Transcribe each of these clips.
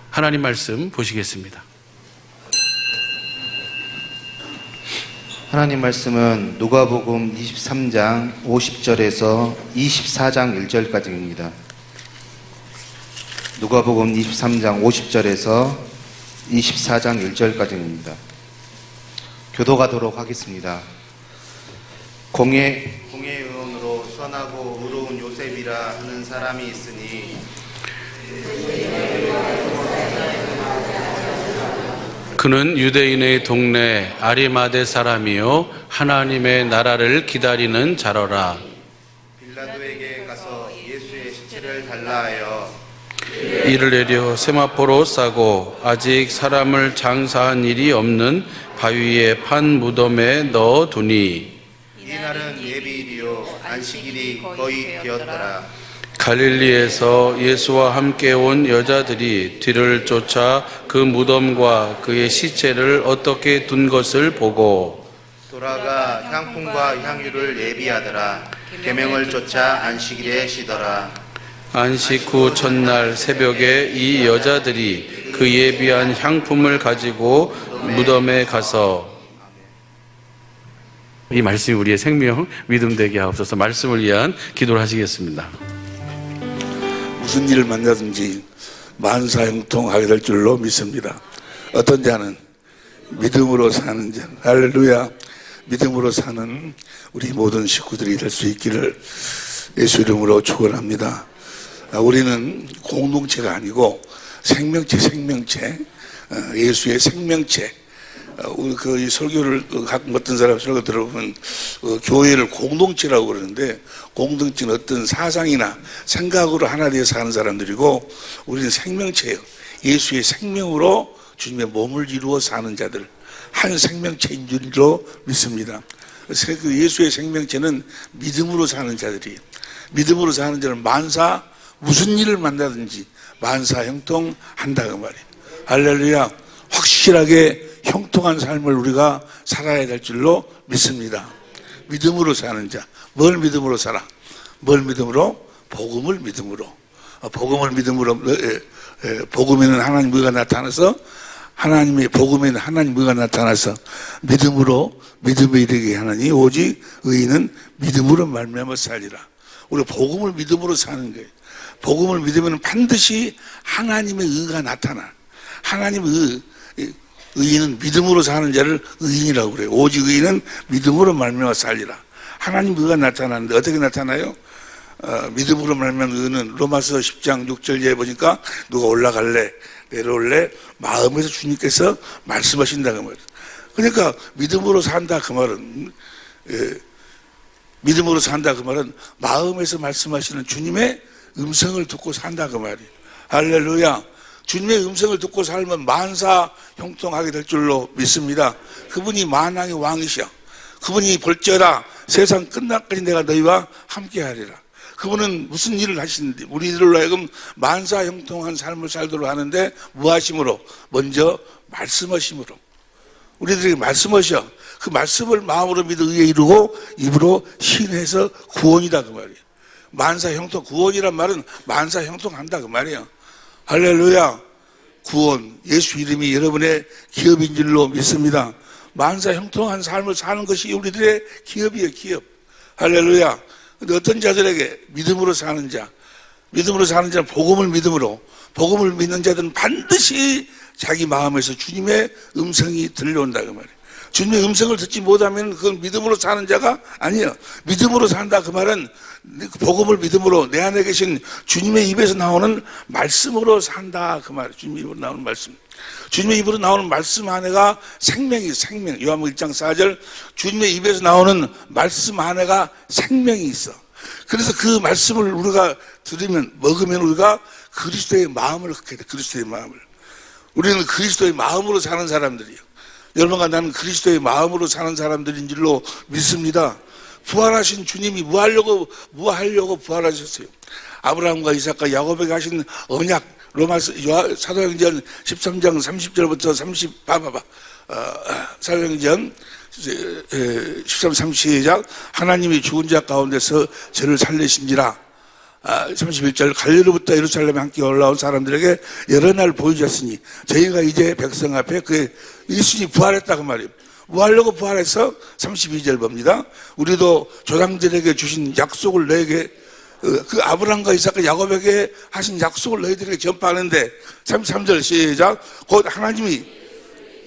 하나님 말씀 보시겠습니다. 하나님 말씀은 누가복음 23장 50절에서 24장 1절까지입니다. 누가복음 23장 50절에서 24장 1절까지입니다. 교도가도록 하겠습니다. 공의 의원으로 선하고 의로운 요셉이라 하는 사람이 있으니 그는 유대인의 동네 아리마대 사람이요 하나님의 나라를 기다리는 자로라. 빌라도에게 가서 예수의 시체를 달라 하여 이를 내려 세마포로 싸고 아직 사람을 장사한 일이 없는 바위에 판 무덤에 넣어두니 이날은 예비일이요 안식일이 거의 되었더라. 갈릴리에서 예수와 함께 온 여자들이 뒤를 쫓아 그 무덤과 그의 시체를 어떻게 둔 것을 보고 돌아가 향품과 향유를 예비하더라. 계명을 쫓아 안식일에 쉬더라. 안식 후 첫날 새벽에 이 여자들이 그 예비한 향품을 가지고 무덤에 가서 이 말씀이 우리의 생명 믿음 되게 하옵소서. 말씀을 위한 기도를 하시겠습니다. 무슨 일을 만나든지 만사형통하게 될 줄로 믿습니다. 어떤 자는 믿음으로 사는 자, 할렐루야, 믿음으로 사는 우리 모든 식구들이 될 수 있기를 예수 이름으로 축원합니다. 우리는 공동체가 아니고 생명체, 예수의 생명체. 이 설교를 가끔 어떤 사람 설교 들어보면 교회를 공동체라고 그러는데, 공동체는 어떤 사상이나 생각으로 하나 되어 사는 사람들이고 우리는 생명체예요. 예수의 생명으로 주님의 몸을 이루어 사는 자들, 한 생명체인 줄로 믿습니다. 그래서 그 예수의 생명체는 믿음으로 사는 자들이에요. 믿음으로 사는 자는 만사 무슨 일을 만나든지 만사 형통한다 그 말이에요. 할렐루야. 확실하게 형통한 삶을 우리가 살아야 될 줄로 믿습니다. 믿음으로 사는 자. 뭘 믿음으로 살아? 뭘 믿음으로? 복음을 믿음으로. 복음을 믿음으로. 복음에는 하나님 의가 나타나서, 하나님의 복음에는 하나님 의가 나타나서 믿음으로 믿음에 이르게 하나니 오직 의인은 믿음으로 말미암아 살리라. 우리가 복음을 믿음으로 사는 거예요. 복음을 믿으면 반드시 하나님의 의가 나타나. 하나님의 의인은 믿음으로 사는 자를 의인이라고 그래요. 오직 의인은 믿음으로 말미암아 살리라. 하나님 의가 나타나는데 어떻게 나타나요? 믿음으로 말미암아 의는 로마서 10장 6절에 보니까 누가 올라갈래 내려올래 마음에서 주님께서 말씀하신다 그 말이에요. 그러니까 믿음으로 산다 그 말은 믿음으로 산다 그 말은 마음에서 말씀하시는 주님의 음성을 듣고 산다 그 말이에요. 할렐루야. 주님의 음성을 듣고 살면 만사 형통하게 될 줄로 믿습니다. 그분이 만왕의 왕이셔. 그분이 볼지어다 세상 끝날까지 내가 너희와 함께하리라. 그분은 무슨 일을 하시는데 우리들로 하여금 만사 형통한 삶을 살도록 하는데 무하심으로, 먼저 말씀하심으로 우리들에게 말씀하셔. 그 말씀을 마음으로 믿어 의에 이루고 입으로 신해서 구원이다 그 말이에요. 만사 형통, 구원이란 말은 만사 형통한다 그 말이에요. 할렐루야. 구원, 예수 이름이 여러분의 기업인 줄로 믿습니다. 만사 형통한 삶을 사는 것이 우리들의 기업이에요. 기업. 할렐루야. 근데 어떤 자들에게 믿음으로 사는 자, 믿음으로 사는 자는 복음을 믿음으로, 복음을 믿는 자들은 반드시 자기 마음에서 주님의 음성이 들려온다 그 말이에요. 주님의 음성을 듣지 못하면 그건 믿음으로 사는 자가 아니에요. 믿음으로 산다 그 말은 복음을 믿음으로 내 안에 계신 주님의 입에서 나오는 말씀으로 산다 그 말이에요. 주님의 입으로 나오는 말씀. 주님의 입으로 나오는 말씀 안에가 생명이 생명. 요한복음 1장 4절 주님의 입에서 나오는 말씀 안에가 생명이 있어. 그래서 그 말씀을 우리가 들으면, 먹으면 우리가 그리스도의 마음을 갖게 돼. 그리스도의 마음을. 우리는 그리스도의 마음으로 사는 사람들이에요. 여러분과 나는 그리스도의 마음으로 사는 사람들인 줄로 믿습니다. 부활하신 주님이 무하려고 부활하셨어요. 아브라함과 이삭과 야곱에게 하신 언약, 로마서 사도행전 13장 30절부터 사도행전 13, 30 시작. 하나님이 죽은 자 가운데서 저를 살리신지라. 31절 갈릴리부터 예루살렘에 함께 올라온 사람들에게 여러 날 보여주셨으니 저희가 이제 백성 앞에 그 예수님이 부활했다고 말이에요. 뭐 하려고 부활해서 32절 봅니다. 우리도 조상들에게 주신 약속을 너에게 그 아브라함과 이삭과 야곱에게 하신 약속을 너희들에게 전파하는데 33절 시작. 곧 하나님이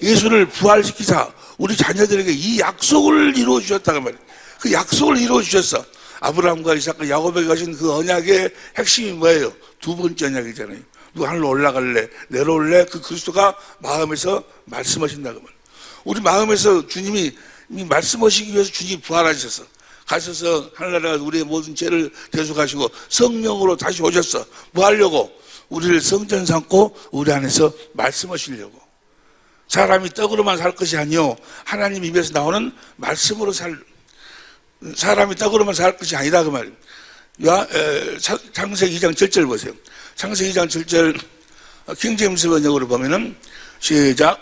예수를 부활시키사 우리 자녀들에게 이 약속을 이루어 주셨다고 말이에요. 그 약속을 이루어 주셨어. 아브라함과 이삭과 야곱에게 하신 그 언약의 핵심이 뭐예요? 두 번째 언약이잖아요. 누가 하늘로 올라갈래? 내려올래? 그 그리스도가 마음에서 말씀하신다고 말이에요. 우리 마음에서 주님이 말씀하시기 위해서 주님이 부활하셨어. 가셔서 하늘나라 우리의 모든 죄를 대속하시고 성령으로 다시 오셨어. 뭐 하려고? 우리를 성전 삼고 우리 안에서 말씀하시려고. 사람이 떡으로만 살 것이 아니요 하나님 입에서 나오는 말씀으로 사람이 떡으로만 살 것이 아니다 그 말이에요. 창세기 2장 7절 보세요. 창세기 2장 7절 킹제임스 번역으로 보면은 시작.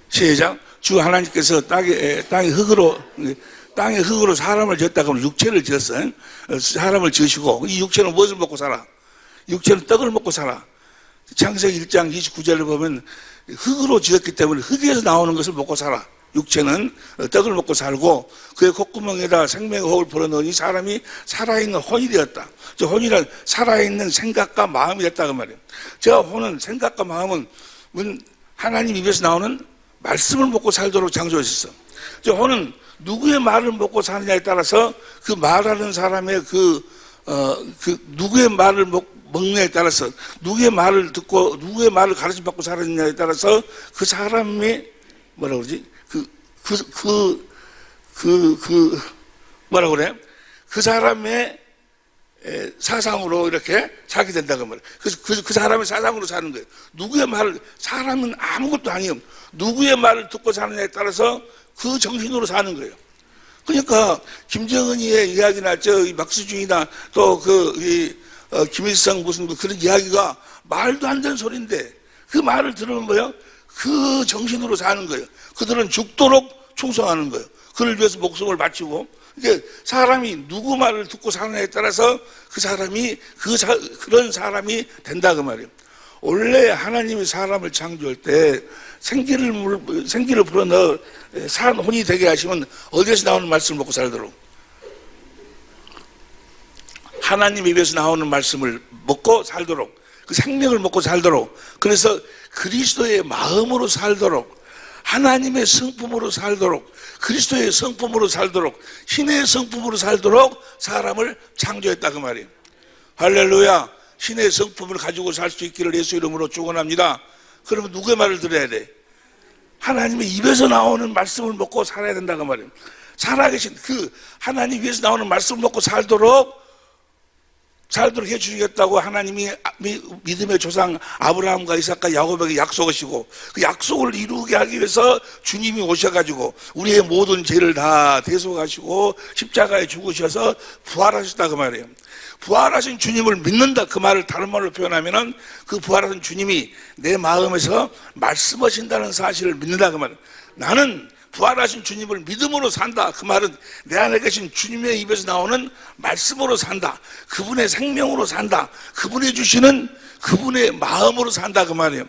시작. 주 하나님께서 땅의 흙으로 사람을 지었다고 하면 육체를 지었어요. 사람을 지으시고 이 육체는 무엇을 먹고 살아? 육체는 떡을 먹고 살아. 창세기 1장 29절을 보면 흙으로 지었기 때문에 흙에서 나오는 것을 먹고 살아. 육체는 떡을 먹고 살고 그의 콧구멍에다 생명의 호흡을 불어넣으니 사람이 살아있는 혼이 되었다. 저 혼이란 살아있는 생각과 마음이 됐다 그 말이에요. 저 혼은 생각과 마음은 하나님 입에서 나오는 말씀을 먹고 살도록 창조하셨어. 저 혼은 누구의 말을 먹고 사느냐에 따라서 그 말하는 사람의 누구의 말을 먹느냐에 따라서 누구의 말을 듣고 누구의 말을 가르침 받고 살았느냐에 따라서 그 사람이 뭐라 그러지? 뭐라 그래? 그 사람의 사상으로 이렇게 살게 된다고 말이에요. 그래서 그 사람의 사상으로 사는 거예요. 누구의 말을, 사람은 아무것도 아니에요. 누구의 말을 듣고 사느냐에 따라서 그 정신으로 사는 거예요. 그러니까 김정은이의 이야기나 막스주의나 또 김일성 무슨 그런 이야기가 말도 안 되는 소리인데 그 말을 들으면 뭐예요? 그 정신으로 사는 거예요. 그들은 죽도록 충성하는 거예요. 그를 위해서 목숨을 바치고. 그러니까 사람이 누구 말을 듣고 사느냐에 따라서 그 사람이 그런 사람이 된다 그 말이에요. 원래 하나님이 사람을 창조할 때 생기를 불어넣어 산 혼이 되게 하시면 어디에서 나오는 말씀을 먹고 살도록? 하나님 입에서 나오는 말씀을 먹고 살도록, 그 생명을 먹고 살도록, 그래서 그리스도의 마음으로 살도록, 하나님의 성품으로 살도록, 그리스도의 성품으로 살도록, 신의 성품으로 살도록 사람을 창조했다 그 말이에요. 할렐루야. 신의 성품을 가지고 살 수 있기를 예수 이름으로 축원합니다. 그러면 누구의 말을 들어야 돼? 하나님의 입에서 나오는 말씀을 먹고 살아야 된다 그 말이에요. 살아계신 그 하나님 입에서 나오는 말씀을 먹고 살도록 해주시겠다고 하나님이 믿음의 조상 아브라함과 이삭과 야곱에게 약속하시고 그 약속을 이루게 하기 위해서 주님이 오셔가지고 우리의 모든 죄를 다 대속하시고 십자가에 죽으셔서 부활하셨다 그 말이에요. 부활하신 주님을 믿는다 그 말을 다른 말로 표현하면은 그 부활하신 주님이 내 마음에서 말씀하신다는 사실을 믿는다 그 말이에요. 나는 부활하신 주님을 믿음으로 산다. 그 말은 내 안에 계신 주님의 입에서 나오는 말씀으로 산다. 그분의 생명으로 산다. 그분이 주시는 그분의 마음으로 산다. 그 말이에요.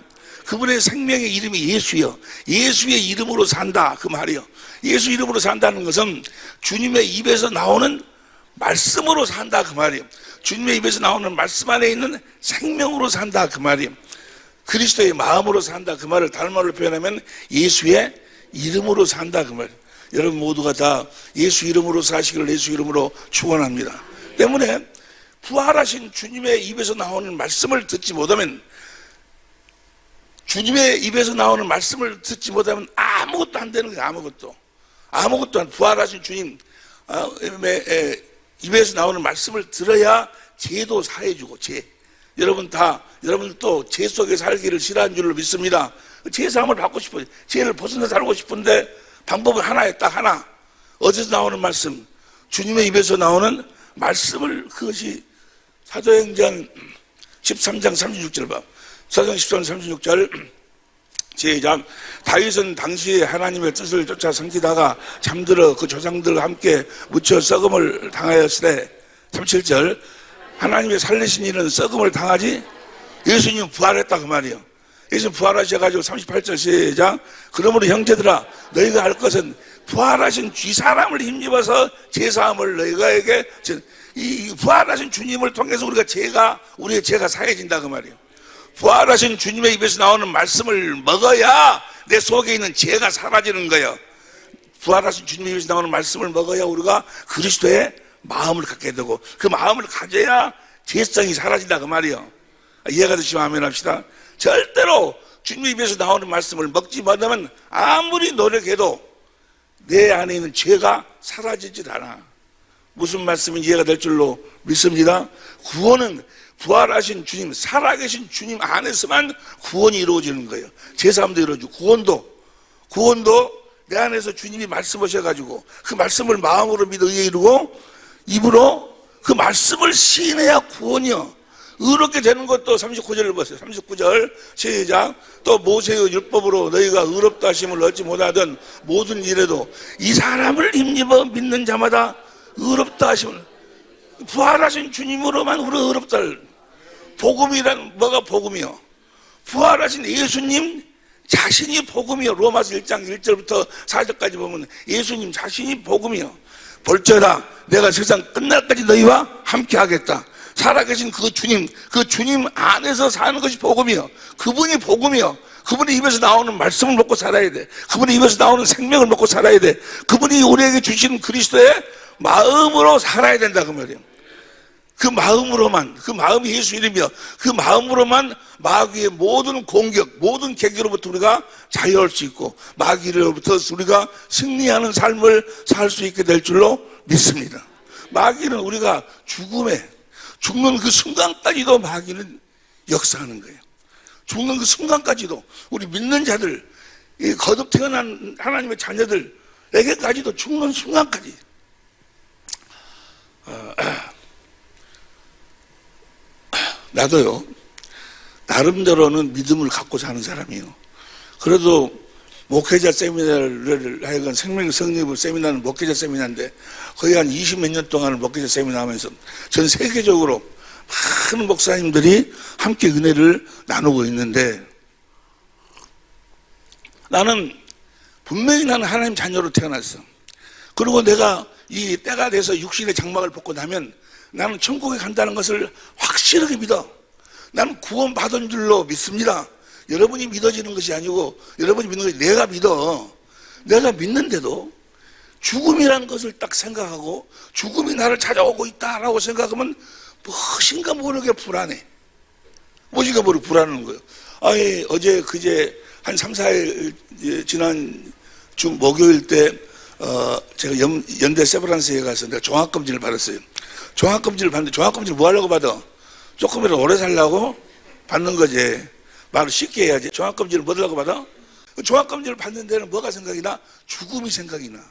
그분의 생명의 이름이 예수요. 예수의 이름으로 산다. 그 말이에요. 예수 이름으로 산다는 것은 주님의 입에서 나오는 말씀으로 산다. 그 말이에요. 주님의 입에서 나오는 말씀 안에 있는 생명으로 산다. 그 말이에요. 그리스도의 마음으로 산다. 그 말을 다른 말로 표현하면 예수의 이름으로 산다 그 말. 여러분 모두가 다 예수 이름으로 사시기를 예수 이름으로 축원합니다. 때문에 부활하신 주님의 입에서 나오는 말씀을 듣지 못하면 주님의 입에서 나오는 말씀을 듣지 못하면 아무것도 안 되는 거예요. 아무것도 안 부활하신 주님 입에서 나오는 말씀을 들어야 죄도 사해주고 여러분도 죄 속에 살기를 싫어하는 줄로 믿습니다. 죄 사함을 받고 싶어요. 죄를 벗어나 살고 싶은데 방법은 하나에 딱 하나. 어디서 나오는 말씀? 주님의 입에서 나오는 말씀을 그것이 사도행전 13장 36절 봐. 사도행전 13장 36절 시작. 다윗은 당시에 하나님의 뜻을 쫓아 섬기다가 잠들어 그 조상들과 함께 묻혀 썩음을 당하였으되 37절 하나님의 살리신 이는 썩음을 당하지 예수님 부활했다 그 말이에요. 예수님 부활하셔가지고 38절 시작. 그러므로 형제들아 너희가 할 것은 부활하신 쥐사람을 힘입어서 제사함을 너희가에게 이 부활하신 주님을 통해서 우리의 죄가 사해진다 그 말이에요. 부활하신 주님의 입에서 나오는 말씀을 먹어야 내 속에 있는 죄가 사라지는 거예요. 부활하신 주님의 입에서 나오는 말씀을 먹어야 우리가 그리스도의 마음을 갖게 되고 그 마음을 가져야 죄성이 사라진다 그 말이에요. 이해가 되시면 아멘 합시다. 절대로 주님의 입에서 나오는 말씀을 먹지 못하면 아무리 노력해도 내 안에 있는 죄가 사라지질 않아. 무슨 말씀인지 이해가 될 줄로 믿습니다. 구원은 부활하신 주님, 살아계신 주님 안에서만 구원이 이루어지는 거예요. 제사함도 이루어지고 구원도 내 안에서 주님이 말씀하셔가지고 그 말씀을 마음으로 믿어 의에 이루고 입으로 그 말씀을 시인해야 구원이요. 의롭게 되는 것도 39절을 보세요. 39절 시작. 또 모세의 율법으로 너희가 의롭다 하심을 얻지 못하던 모든 일에도 이 사람을 힘입어 믿는 자마다 의롭다 하심을 부활하신 주님으로만 우리가 의롭다. 복음이란 뭐가 복음이요? 부활하신 예수님 자신이 복음이요. 로마서 1장 1절부터 4절까지 보면 예수님 자신이 복음이요. 볼지어다 내가 세상 끝날까지 너희와 함께 하겠다. 살아계신 그 주님 안에서 사는 것이 복음이요. 그분이 복음이요. 그분의 입에서 나오는 말씀을 먹고 살아야 돼. 그분의 입에서 나오는 생명을 먹고 살아야 돼. 그분이 우리에게 주신 그리스도의 마음으로 살아야 된다 그 말이에요. 그 마음이 예수 이름이요. 그 마음으로만 마귀의 모든 공격, 모든 계기로부터 우리가 자유할 수 있고 마귀로부터 우리가 승리하는 삶을 살 수 있게 될 줄로 믿습니다. 마귀는 우리가 죽는 그 순간까지도 마귀는 역사하는 거예요. 죽는 그 순간까지도 우리 믿는 자들, 거듭 태어난 하나님의 자녀들에게까지도 죽는 순간까지 나도요 나름대로는 믿음을 갖고 사는 사람이에요. 그래도 목회자 세미나를 하여간 생명 성립을 세미나는 목회자 세미나인데 거의 한 20몇 년 동안을 목회자 세미나 하면서 전 세계적으로 많은 목사님들이 함께 은혜를 나누고 있는데 나는 분명히 나는 하나님 자녀로 태어났어. 그리고 내가 이 때가 돼서 육신의 장막을 벗고 나면 나는 천국에 간다는 것을 확실하게 믿어. 나는 구원받은 줄로 믿습니다. 여러분이 믿어지는 것이 아니고 여러분이 믿는 것이 내가 믿어. 내가 믿는데도 죽음이라는 것을 딱 생각하고 죽음이 나를 찾아오고 있다라고 생각하면 무엇인가 모르게 불안해. 무엇인가 모르게 불안한 거예요. 아니 어제 그제 한 3, 4일 지난 주 목요일 때 제가 연대 세브란스에 가서 내가 종합검진을 받았어요. 종합검진을 받는데 종합검진을 뭐 하려고 받아? 조금이라도 오래 살려고 받는 거지. 말을 쉽게 해야지. 종합검진을 뭐 하려고 받아? 종합검진을 받는 데는 뭐가 생각이 나? 죽음이 생각이 나.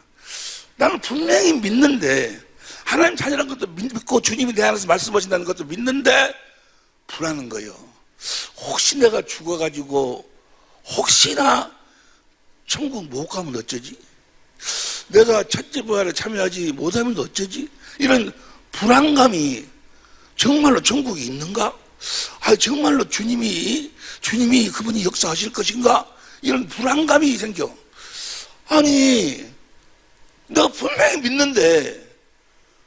나는 분명히 믿는데 하나님 자녀라는 것도 믿고 주님이 내 안에서 말씀하신다는 것도 믿는데 불안한 거예요. 혹시 내가 죽어가지고 혹시나 천국 못 가면 어쩌지? 내가 첫째 부활에 참여하지 못하면 어쩌지? 이런 불안감이 정말로 천국이 있는가? 정말로 주님이 그분이 역사하실 것인가? 이런 불안감이 생겨. 아니 내가 분명히 믿는데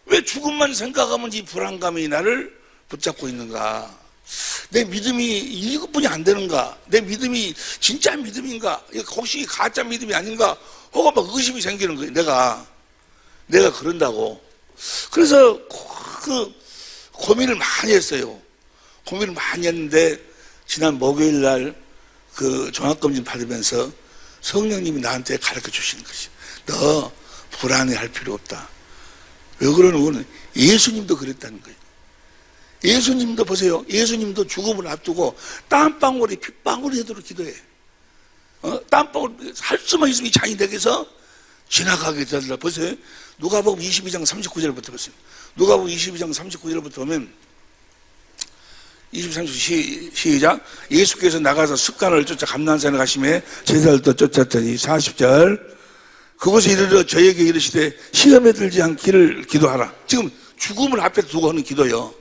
왜 죽음만 생각하면 이 불안감이 나를 붙잡고 있는가? 내 믿음이 이것뿐이 안 되는가? 내 믿음이 진짜 믿음인가? 혹시 가짜 믿음이 아닌가? 혹은 막 의심이 생기는 거예요. 내가 그런다고. 그래서 그 고민을 많이 했어요. 고민을 많이 했는데 지난 목요일 날 그 종합검진 받으면서 성령님이 나한테 가르쳐 주시는 것이 너 불안해할 필요 없다. 왜 그러는 예수님도 그랬다는 거예요. 예수님도 보세요. 예수님도 죽음을 앞두고 땀방울이 핏방울이 되도록 기도해. 땀방울 할 수만 있으면 이 잔이 되게서 지나가게 되더라. 보세요. 누가복음 22장 39절부터 보세요. 누가복음 22장 39절부터 보면 23절 시작. 예수께서 나가서 습관을 쫓아 감난산에 가심에 제자들도 쫓았더니 40절 그곳에 이르러 저에게 이르시되 시험에 들지 않기를 기도하라. 지금 죽음을 앞에 두고 하는 기도요.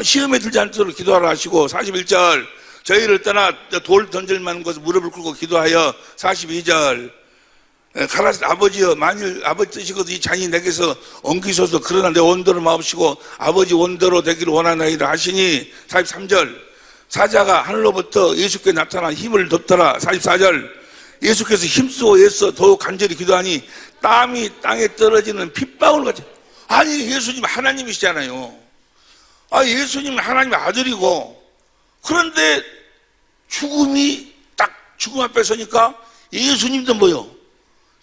시험에 들지 않도록 기도하라 하시고 41절 저희를 떠나 돌 던질 만한 곳에 무릎을 꿇고 기도하여 42절 가라사대 아버지여 만일 아버지 뜻이거든 이 잔이 내게서 옮기소서 그러나 내 원대로 마옵시고 아버지 원대로 되기를 원하나이다 하시니 43절 사자가 하늘로부터 예수께 나타나 힘을 덮더라 44절 예수께서 힘쓰고 애써 더욱 간절히 기도하니 땀이 땅에 떨어지는 핏방울 같이 아니 예수님 하나님이시잖아요. 예수님은 하나님의 아들이고 그런데 죽음이 딱 죽음 앞에 서니까 예수님도 뭐요?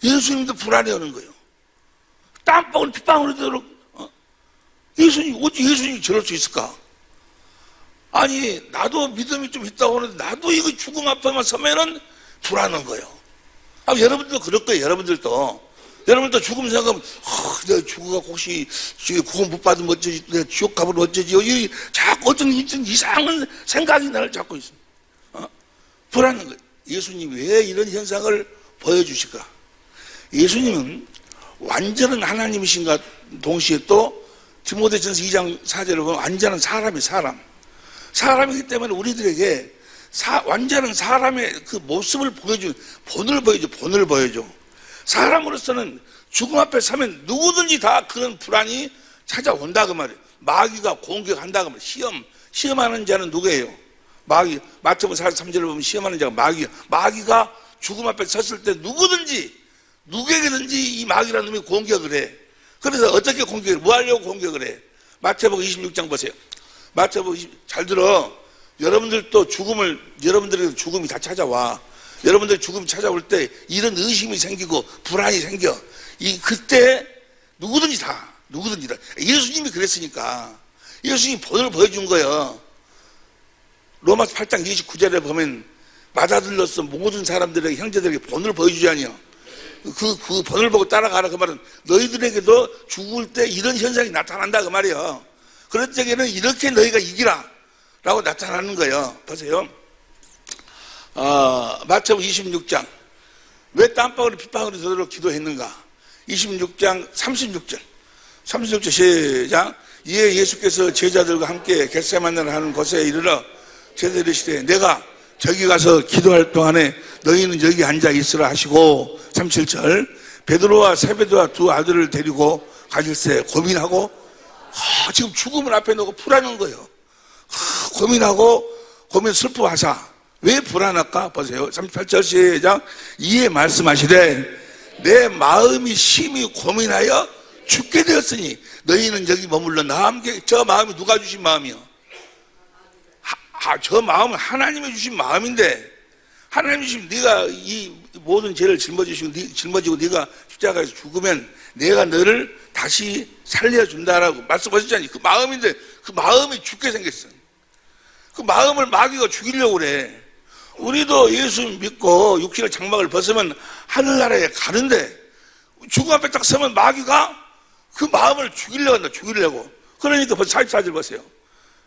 예수님도 불안해하는 거예요. 땀방울 핏방울이 되도록 예수님 어찌 예수님이 저럴 수 있을까? 아니 나도 믿음이 좀 있다고 하는데 나도 이거 죽음 앞에만 서면은 불안한 거예요. 여러분들도 그럴 거예요. 여러분들도 죽음 생각하면 내가 죽어가 혹시 구원 못 받으면 어쩌지 내가 지옥 가면 어쩌지 자꾸 어떤 이상한 생각이 나를 잡고 있습니다. 불안한 거예요. 예수님이 왜 이런 현상을 보여주실까? 예수님은 완전한 하나님이신가 동시에 또 디모데전서 2장 4절을 보면 완전한 사람이기 때문에 우리들에게 완전한 사람의 그 모습을 보여준 본을 보여줘. 사람으로서는 죽음 앞에 서면 누구든지 다 그런 불안이 찾아온다 그 말이에요. 마귀가 공격한다 그 말이에요. 시험하는 자는 누구예요? 마귀. 마태복음 43절을 보면 시험하는 자가 마귀가 죽음 앞에 섰을 때 누구에게든지 이 마귀라는 놈이 공격을 해. 그래서 어떻게 공격을 해? 뭐 하려고 공격을 해? 마태복음 26장 보세요. 잘 들어. 여러분들도 여러분들에게 죽음이 다 찾아와. 여러분들 죽음이 찾아올 때 이런 의심이 생기고 불안이 생겨. 그때 누구든지 다. 예수님이 그랬으니까. 예수님이 본을 보여준 거예요. 로마서 8장 29절에 보면 맏아들로서 모든 사람들에게 형제들에게 본을 보여주지 아니요. 그 본을 보고 따라가라 그 말은 너희들에게도 죽을 때 이런 현상이 나타난다 그 말이에요. 그럴 때에는 이렇게 너희가 이기라 라고 나타나는 거예요. 보세요. 마태복음 26장 왜 땀방울이 핏방울이 되도록 기도했는가? 26장 36절 시작. 이에 예수께서 제자들과 함께 겟세마네를 하는 곳에 이르러 제자들이 이르시되 내가 저기 가서 기도할 동안에 너희는 여기 앉아 있으라 하시고 37절 베드로와 세베드와 두 아들을 데리고 가실새 고민하고 지금 죽음을 앞에 놓고 불안한 거예요. 고민 슬퍼하사 왜 불안할까? 보세요. 38절 시작. 이에 말씀하시되 내 마음이 심히 고민하여 죽게 되었으니 너희는 여기 머물러 나와 함께. 저 마음이 누가 주신 마음이요? 저 마음은 하나님이 주신 마음인데 하나님이 주신 네가 이 모든 죄를 짊어지고 네가 십자가에서 죽으면 내가 너를 다시 살려준다라고 말씀하셨잖아요. 그 마음인데 그 마음이 죽게 생겼어. 그 마음을 마귀가 죽이려고 그래. 우리도 예수 믿고 육신의 장막을 벗으면 하늘나라에 가는데 죽음 앞에 딱 서면 마귀가 그 마음을 죽이려고 한다. 그러니까 벌써 44절 보세요.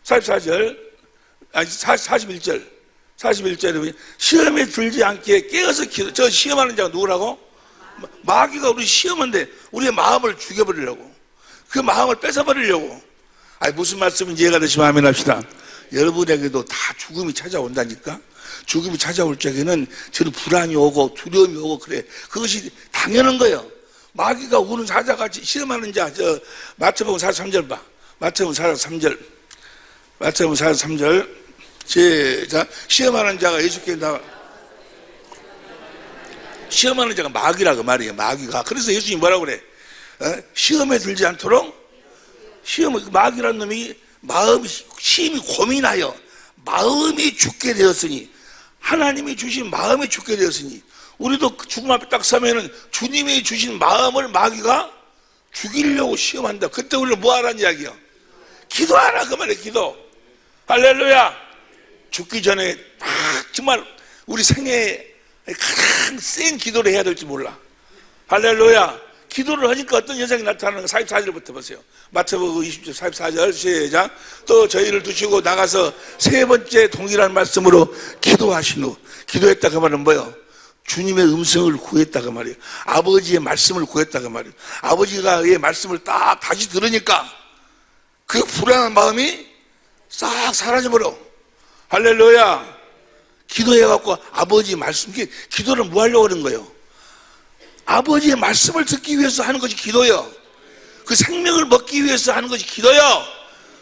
41절에 보면 시험에 들지 않게 깨어서 저 시험하는 자가 누구라고? 마귀가 우리 시험한데 우리의 마음을 죽여버리려고, 그 마음을 뺏어버리려고. 무슨 말씀인지 이해가 되시면 아멘 합시다. 여러분에게도 다 죽음이 찾아온다니까. 죽음이 찾아올 적에는 저는 불안이 오고 두려움이 오고 그래. 그것이 당연한 거예요. 마귀가 우는 사자같이 시험하는 자, 마태복음 43절 봐. 마태복음 43절 시작. 시험하는 자가 예수께 시험하는 자가 마귀라고 말이에요. 마귀가. 그래서 예수님이 뭐라고 그래? 시험에 들지 않도록 마귀라는 놈이 마음이 심히 고민하여 마음이 죽게 되었으니, 하나님이 주신 마음이 죽게 되었으니, 우리도 죽음 앞에 딱 서면은 주님이 주신 마음을 마귀가 죽이려고 시험한다. 그때 우리는 뭐 하라는 이야기야? 기도하라 그 말이에요. 기도. 할렐루야. 죽기 전에 정말 우리 생애에 가장 센 기도를 해야 될지 몰라. 할렐루야. 기도를 하니까 어떤 현상이 나타나는 거 44절부터 보세요. 마태복음 20절 44절 시작. 또 저희를 두시고 나가서 세 번째 동일한 말씀으로 기도하신 후, 기도했다 그 말은 뭐예요? 주님의 음성을 구했다 그 말이에요. 아버지의 말씀을 구했다 그 말이에요. 아버지가 의 말씀을 딱 다시 들으니까 그 불안한 마음이 싹 사라져버려. 할렐루야. 기도해갖고 아버지의 말씀, 기도를 뭐 하려고 하는 거예요? 아버지의 말씀을 듣기 위해서 하는 것이 기도요. 그 생명을 먹기 위해서 하는 것이 기도요.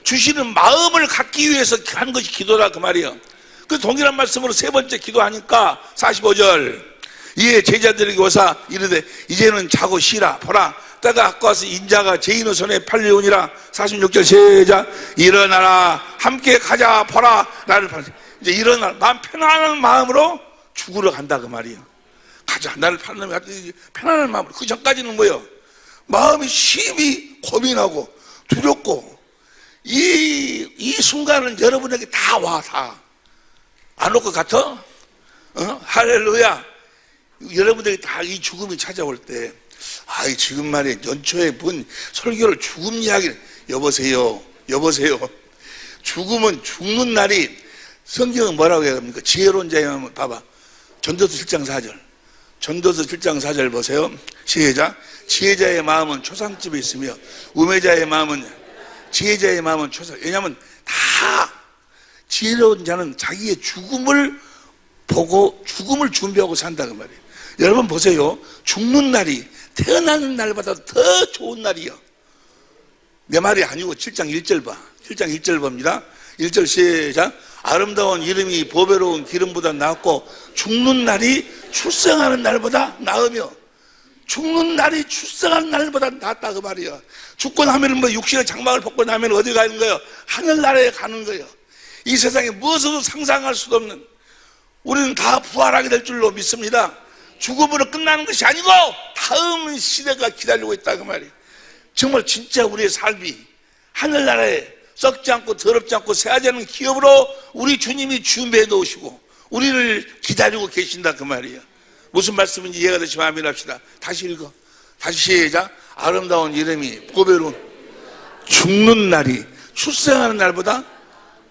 주시는 마음을 갖기 위해서 하는 것이 기도다 그 말이에요. 그 동일한 말씀으로 세 번째 기도하니까 45절 이에 제자들에게 오사 이르되 이제는 자고 쉬라. 보라 때가 가까워서 인자가 죄인의 손에 팔려오니라. 46절 시작. 일어나라 함께 가자. 보라 나를 팔 이제 일어나 마음 편안한 마음으로 죽으러 간다 그 말이에요. 가자 나를 팔려면 편안한 마음으로. 그 전까지는 뭐예요? 마음이 심히 고민하고 두렵고 이 순간은 여러분에게 다 와 다 안 올 것 같아? 할렐루야. 여러분들이 다 이 죽음이 찾아올 때, 지금 말이에요. 연초에 본 설교를 죽음 이야기를, 여보세요. 죽음은 죽는 날이, 성경은 뭐라고 해야 합니까? 지혜로운 자에 하면 봐봐. 전도서 7장 4절. 전도서 7장 4절 보세요. 시작. 지혜자의 마음은 초상집에 있으며, 우매자의 마음은, 지혜자의 마음은 초상. 왜냐하면 다, 지혜로운 자는 자기의 죽음을 보고 죽음을 준비하고 산다 그 말이에요. 여러분 보세요. 죽는 날이 태어나는 날보다 더 좋은 날이요. 내 말이 아니고 7장 1절 봐. 7장 1절 봅니다. 1절 시작. 아름다운 이름이 보배로운 기름보다 낫고 죽는 날이 출생하는 날보다 나으며, 죽는 날이 출생하는 날보다 낫다 그 말이에요. 죽고 나면 뭐 육신의 장막을 벗고 나면 어디 가는 거예요? 하늘나라에 가는 거예요. 이 세상에 무엇으로도 상상할 수도 없는, 우리는 다 부활하게 될 줄로 믿습니다. 죽음으로 끝나는 것이 아니고 다음 시대가 기다리고 있다 그 말이에요. 정말 진짜 우리의 삶이 하늘나라에 썩지 않고 더럽지 않고 새하지 않은 기업으로 우리 주님이 준비해 놓으시고 우리를 기다리고 계신다 그 말이에요. 무슨 말씀인지 이해가 되시면 아멘 합시다. 다시 읽어. 다시 시작. 아름다운 이름이 보배로운, 죽는 날이 출생하는 날보다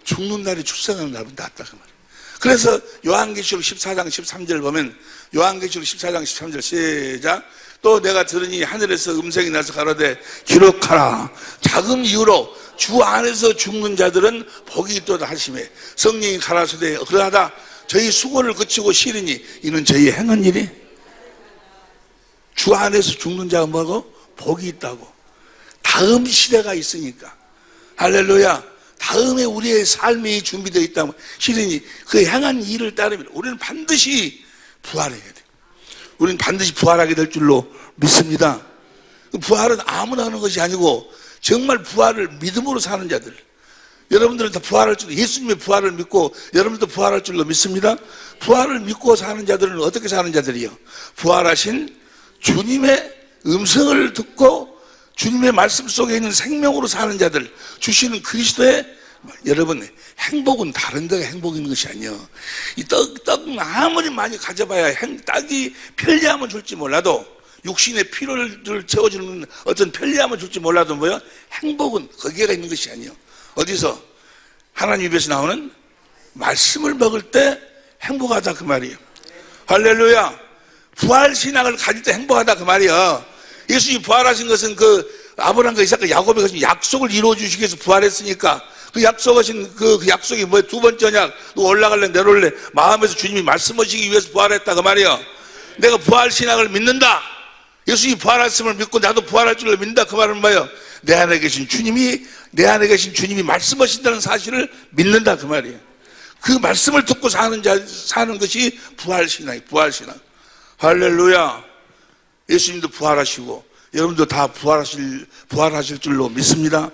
낫다 그 말이에요. 그래서 요한계시록 14장 13절 보면, 요한계시록 14장 13절 시작. 또 내가 들으니 하늘에서 음성이 나서 가로되 기록하라. 작은 이유로 주 안에서 죽는 자들은 복이 있도다 하시매 성령이 가라사대 그러하다 저희 수고를 그치고 쉬리니 이는 저희 행한 일이. 주 안에서 죽는 자가 뭐고? 복이 있다고. 다음 시대가 있으니까. 할렐루야. 다음에 우리의 삶이 준비되어 있다면 시린이 그 행한 일을 따르면 우리는 반드시 부활해야 돼. 우리는 반드시 부활하게 될 줄로 믿습니다. 부활은 아무나 하는 것이 아니고 정말 부활을 믿음으로 사는 자들. 여러분들은 다 부활할 줄로, 예수님의 부활을 믿고 여러분도 부활할 줄로 믿습니다. 부활을 믿고 사는 자들은 어떻게 사는 자들이요? 부활하신 주님의 음성을 듣고 주님의 말씀 속에 있는 생명으로 사는 자들, 주시는 그리스도의, 여러분 행복은 다른 데가 행복이 있는 것이 아니에요. 이 떡은 아무리 많이 가져봐야 떡이 편리함을 줄지 몰라도, 육신의 필요를 채워주는 어떤 편리함을 줄지 몰라도 뭐요? 행복은 거기에 있는 것이 아니에요. 어디서? 하나님 입에서 나오는 말씀을 먹을 때 행복하다 그 말이에요. 할렐루야. 부활신앙을 가질 때 행복하다 그 말이에요. 예수님이 부활하신 것은 그 아브라함과 이삭과 야곱의 것은 약속을 이루어 주시기 위해서 부활했으니까 그 약속하신 그 약속이 뭐예요? 두 번째냐? 너 올라갈래 내려올래? 마음에서 주님이 말씀하시기 위해서 부활했다 그 말이에요. 내가 부활신앙을 믿는다. 예수님이 부활하심을 믿고 나도 부활할 줄을 믿는다 그 말은 뭐예요? 내 안에 계신 주님이 말씀하신다는 사실을 믿는다 그 말이에요. 그 말씀을 듣고 사는 것이 부활신앙이에요. 부활신앙. 할렐루야. 예수님도 부활하시고 여러분도 다 부활하실 줄로 믿습니다.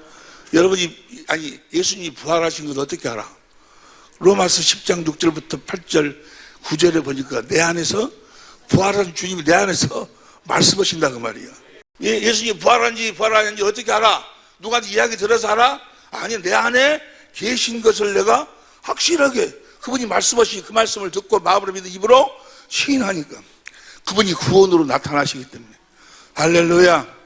예수님이 부활하신 것 어떻게 알아? 로마서 10장 6절부터 8절 9절에 보니까 내 안에서 부활한 주님이 내 안에서 말씀하신다 그 말이야. 예수님이 부활하는지 어떻게 알아? 누구한테 이야기 들어서 알아? 아니, 내 안에 계신 것을 내가 확실하게 그분이 말씀하신 그 말씀을 듣고 마음으로 믿어 입으로 시인하니까 그분이 구원으로 나타나시기 때문에. 할렐루야.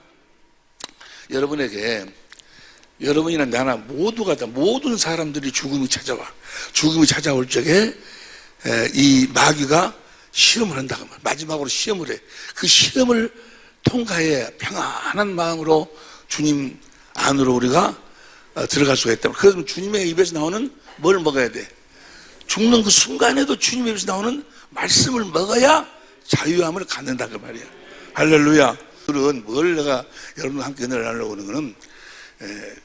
여러분이나 나나 모두가 다 모든 사람들이 죽음이 찾아와. 죽음이 찾아올 적에 이 마귀가 시험을 한다고 말이야. 마지막으로 시험을 해. 그 시험을 통과해 평안한 마음으로 주님 안으로 우리가 들어갈 수가 있다. 그러면 주님의 입에서 나오는 뭘 먹어야 돼? 죽는 그 순간에도 주님의 입에서 나오는 말씀을 먹어야 자유함을 갖는다 그 말이야. 할렐루야. 그런 뭘 내가 여러분과 함께 은혜를 나누려고 하는 거는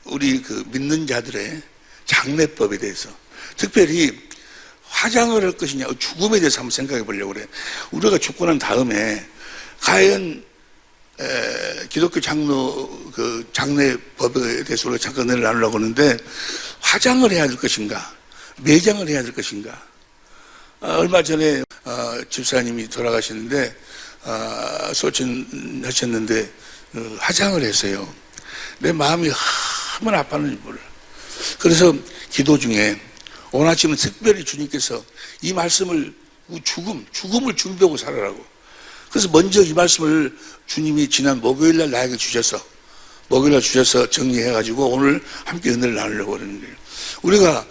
우리 그 믿는 자들의 장례법에 대해서, 특별히 화장을 할 것이냐 죽음에 대해서 한번 생각해 보려고 그래. 우리가 죽고 난 다음에 과연 기독교 그 장례법에 대해서 우리가 잠깐 은혜를 나누려고 하는데, 화장을 해야 될 것인가 매장을 해야 될 것인가. 얼마 전에 집사님이 돌아가셨는데 소천하셨는데 화장을 했어요. 내 마음이 얼마나 아팠는지 몰라. 그래서 기도 중에 오늘 아침은 특별히 주님께서 이 말씀을 죽음을 준비하고 살아라고. 그래서 먼저 이 말씀을 주님이 지난 목요일날 나에게 주셔서 정리해가지고 오늘 함께 은혜를 나누려고 그러는 거예요. 우리가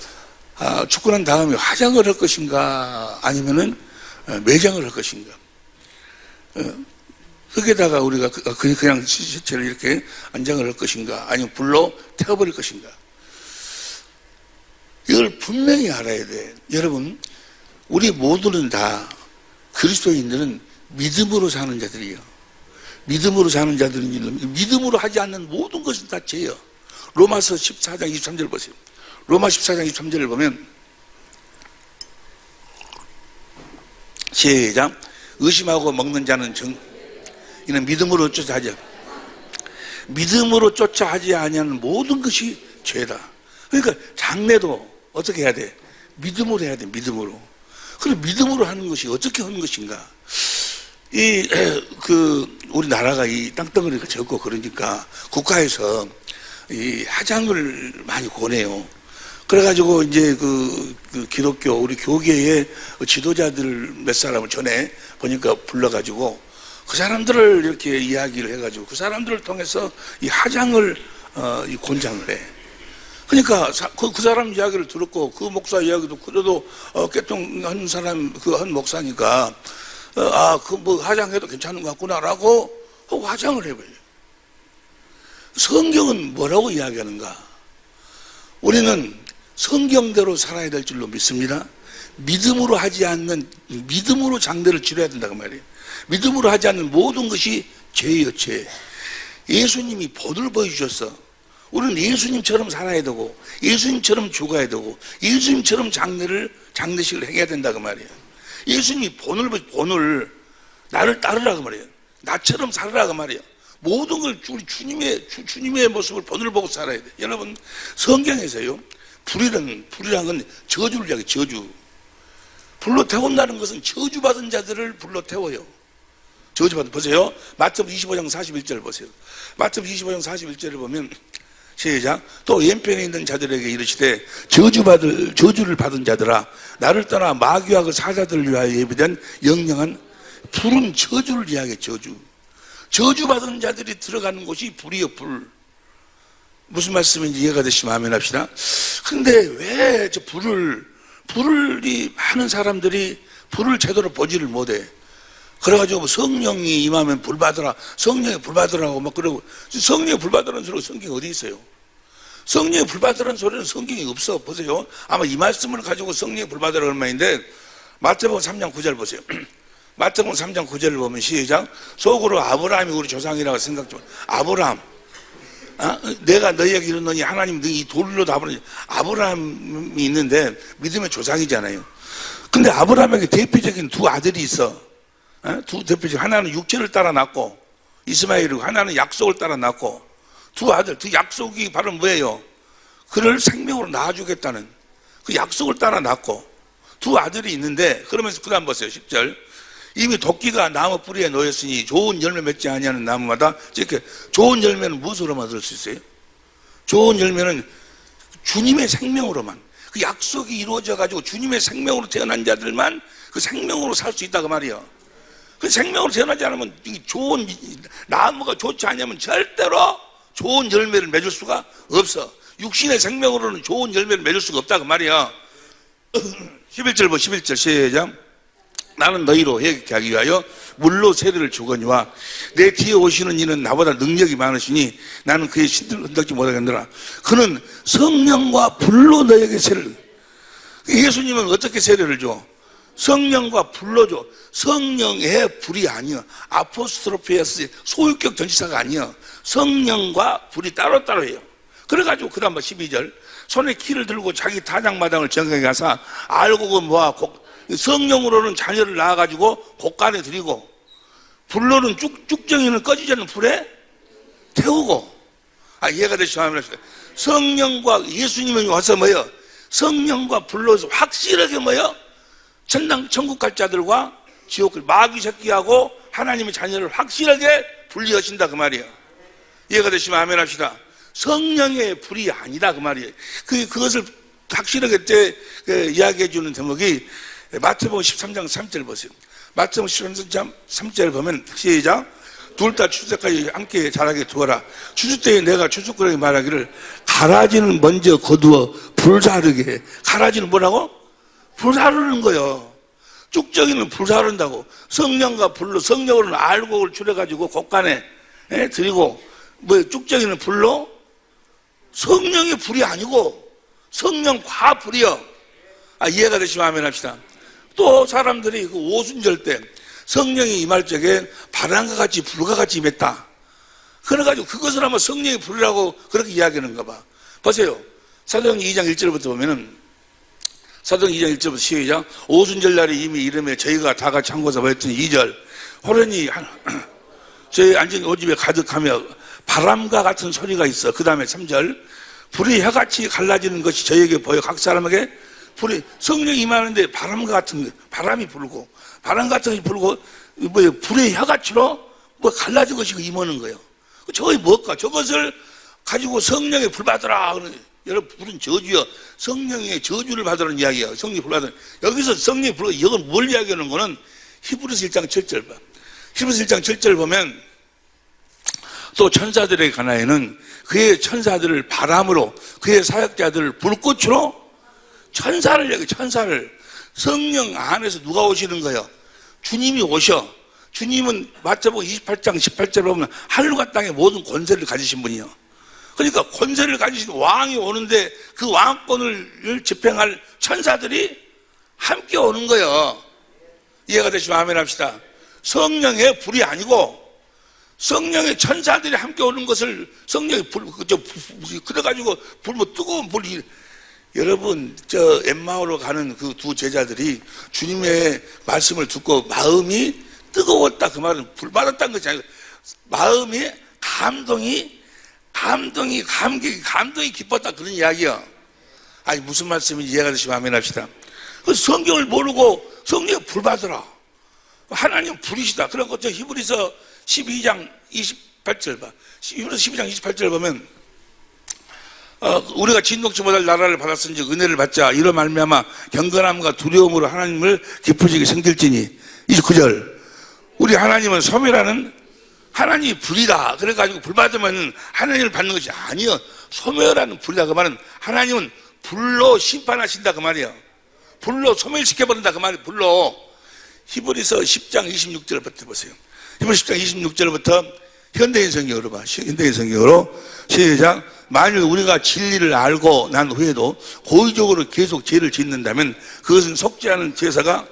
죽고 난 다음에 화장을 할 것인가 아니면은 매장을 할 것인가. 흙에다가 우리가 그냥 시체를 이렇게 안장을 할 것인가 아니면 불로 태워버릴 것인가. 이걸 분명히 알아야 돼. 여러분, 우리 모두는 다 그리스도인들은 믿음으로 사는 자들이에요. 믿음으로 사는 자들은 믿음으로 하지 않는 모든 것은 다 죄예요. 로마서 14장 23절 보세요. 로마 14장 23절을 보면 시작. 의심하고 먹는 자는 이는 믿음으로 쫓아하지. 믿음으로 쫓아하지 아니하는 모든 것이 죄다. 그러니까 장례도 어떻게 해야 돼? 믿음으로 해야 돼. 믿음으로. 그럼 믿음으로 하는 것이 어떻게 하는 것인가? 우리나라가 이 땅덩어리가 적고 그러니까 국가에서 이 화장을 많이 권해요. 그래가지고 이제 그 기독교 우리 교계의 지도자들 몇 사람을 전에 보니까 불러가지고 그 사람들을 이렇게 이야기를 해가지고 그 사람들을 통해서 이 화장을 이 권장을 해. 그러니까 그 사람 이야기를 들었고 그 목사 이야기도 그래도 개통한 사람 한 목사니까 뭐 화장해도 괜찮은 것 같구나라고 하고 화장을 해버려요. 성경은 뭐라고 이야기하는가? 우리는 성경대로 살아야 될 줄로 믿습니다. 믿음으로 하지 않는, 믿음으로 장례를 치러야 된다고 말이에요. 믿음으로 하지 않는 모든 것이 죄예요, 죄. 예수님이 본을 보여주셨어. 우리는 예수님처럼 살아야 되고, 예수님처럼 죽어야 되고, 예수님처럼 장례식을 행해야 된다고 말이에요. 예수님이 본을 나를 따르라고 말이에요. 나처럼 살으라고 말이에요. 모든 걸 우리 주님의 모습을 본을 보고 살아야 돼. 여러분, 성경에서요, 불이란 건 저주를 이야기해요. 저주. 불로 태운다는 것은 저주받은 자들을 불로 태워요. 저주받은, 보세요. 마태복음 25장 41절 보세요. 마태복음 25장 41절을 보면 시작. 또 왼편에 있는 자들에게 이르시되 저주를 받은 자들아, 나를 떠나 마귀와 그 사자들을 위하여 예비된 영영한 불은 저주를 이야기해. 저주받은 자들이 들어가는 곳이 불이요, 불. 무슨 말씀인지 이해가 되시면 아멘 합시다. 근데 왜 저 불이 많은 사람들이 불을 제대로 보지를 못해. 그래가지고 성령이 임하면 불 받으라, 성령이 불 받으라고 막 그러고, 성령이 불 받으라는 소리가 성경에 어디 있어요? 성령이 불 받으라는 소리는 성경에 없어. 보세요. 아마 이 말씀을 가지고 성령이 불 받으라는 말인데, 마태복음 3장 9절 보세요. 마태복음 3장 9절을 보면 시작. 속으로 아브라함이 우리 조상이라고 생각 좀. 아브라함. 내가 너희에게 이르노니 하나님 너희 돌로 답을. 아브라함이 있는데 믿음의 조상이잖아요. 근데 아브라함에게 대표적인 두 아들이 있어. 하나는 육체를 따라 낳고 이스마엘이고, 하나는 약속을 따라 낳고, 두 아들, 그 약속이 바로 뭐예요? 그를 생명으로 낳아주겠다는 그 약속을 따라 낳고 두 아들이 있는데, 그러면서 그 다음 보세요. 10절. 이미 도끼가 나무 뿌리에 놓였으니 좋은 열매 맺지 아니하는 나무마다, 이렇게 좋은 열매는 무엇으로만 얻을 수 있어요? 좋은 열매는 주님의 생명으로만, 그 약속이 이루어져 가지고 주님의 생명으로 태어난 자들만 그 생명으로 살 수 있다고 말이에요. 그 생명으로 태어나지 않으면 이 좋은 나무가 좋지 않으면 절대로 좋은 열매를 맺을 수가 없어. 육신의 생명으로는 좋은 열매를 맺을 수가 없다 그 말이야. 11절 11절 시작. 나는 너희로 회개케 하기 위하여 물로 세례를 주거니와 내 뒤에 오시는 이는 나보다 능력이 많으시니 나는 그의 신들을 흔들지 못하겠노라. 그는 성령과 불로 너에게 세례를. 예수님은 어떻게 세례를 줘? 성령과 불로 줘. 성령의 불이 아니야. 아포스트로피에스 소유격 전치사가 아니야. 성령과 불이 따로따로 해요. 그래가지고 그 다음 12절 손에 키를 들고 자기 타작마당을 정하게 가사 알고 모아 성령으로는 자녀를 낳아가지고 곳간에 드리고 불로는 쭉정이는 꺼지지 않는 불에 태우고. 이해가 되시면 성령과 예수님이 와서 뭐요? 성령과 불로서 확실하게 뭐요? 천국 갈 자들과 지옥 마귀 새끼하고 하나님의 자녀를 확실하게 분리하신다 그 말이에요. 이해가 되시면 아멘 합시다. 성령의 불이 아니다 그 말이에요. 그것을 확실하게 이야기해 주는 대목이 마태복음 13장 3절 보세요. 마태복음 13장 3절 보면 시작. 둘 다 추수때까지 함께 자라게 두어라. 추수 때에 내가 추수꾼에게 말하기를 가라지는 먼저 거두어 불사르게 해. 가라지는 뭐라고? 불사르는 거예요. 쭉정이는 불사른다고. 성령과 불로, 성령으로는 알곡을 줄여가지고 곳간에 드리고, 쭉정이는 불로? 성령의 불이 아니고 성령과 불이요. 이해가 되시면 아멘 합시다. 또 사람들이 그 오순절 때 성령이 임할 적에 바람과 같이 불과 같이 임했다. 그래가지고 그것을 아마 성령의 불이라고 그렇게 이야기하는가 봐. 보세요. 사도행전 2장 1절부터 보면은 사도행전 2장 1절부터 시작. 오순절 날이 이미 이름에 저희가 다 같이 한 곳에 모였더니 2절 호련히 저희 앉은 오집에 가득하며 바람과 같은 소리가 있어. 그 다음에 3절 불이 혀같이 갈라지는 것이 저에게 보여. 각 사람에게 불이 성령이 임하는데 바람이 불고 바람 같은 것이 불고 불의 혀같이로 갈라진 것이 임하는 거예요. 저게 뭘까? 저것을 가지고 성령의 불 받으라. 여러분 불은 저주요. 성령의 저주를 받으라는 이야기예요. 성령의 불 받으라. 여기서 성령의 불, 이건 뭘 이야기하는 거는 히브리서 1장 7절 봐. 히브리서 1장 7절 보면 또 천사들의 가나에는 그의 천사들을 바람으로 그의 사역자들을 불꽃으로 천사를 여기 천사를 성령 안에서 누가 오시는 거예요? 주님이 오셔. 주님은 마태복음 28장 18절 보면 하늘과 땅의 모든 권세를 가지신 분이요. 그러니까 권세를 가지신 왕이 오는데 그 왕권을 집행할 천사들이 함께 오는 거예요. 이해가 되시면 아멘 합시다. 성령의 불이 아니고 성령의 천사들이 함께 오는 것을 성령의 불, 그래가지고 뜨거운 불이. 여러분, 엠마오로 가는 그 두 제자들이 주님의 말씀을 듣고 마음이 뜨거웠다. 그 말은 불 받았다는 것이 아니고 마음이 감동이 기뻤다. 그런 이야기야. 무슨 말씀인지 이해가 되시면 아멘 합시다. 성경을 모르고 성령의 불 받으라. 하나님 불이시다. 그런 것, 히브리서 12장 28절 봐. 히브리서 12장 28절 보면 우리가 진동치 못할 나라를 받았은즉 은혜를 받자. 이로 말미암아 경건함과 두려움으로 하나님을 기쁘시게 생길지니. 29절 우리 하나님은 소멸하는 하나님이 불이다. 그래가지고 불 받으면 하나님을 받는 것이 아니요. 소멸하는 불이다. 그 말은 하나님은 불로 심판하신다. 그 말이에요. 불로 소멸시켜버린다. 그 말이에요. 불로. 히브리서 10장 26절부터 보세요. 히브리서 10장 26절부터 현대인 성경으로 봐. 현대인 성경으로 시작. 만일 우리가 진리를 알고 난 후에도 고의적으로 계속 죄를 짓는다면 그것은 속지 않은 제사가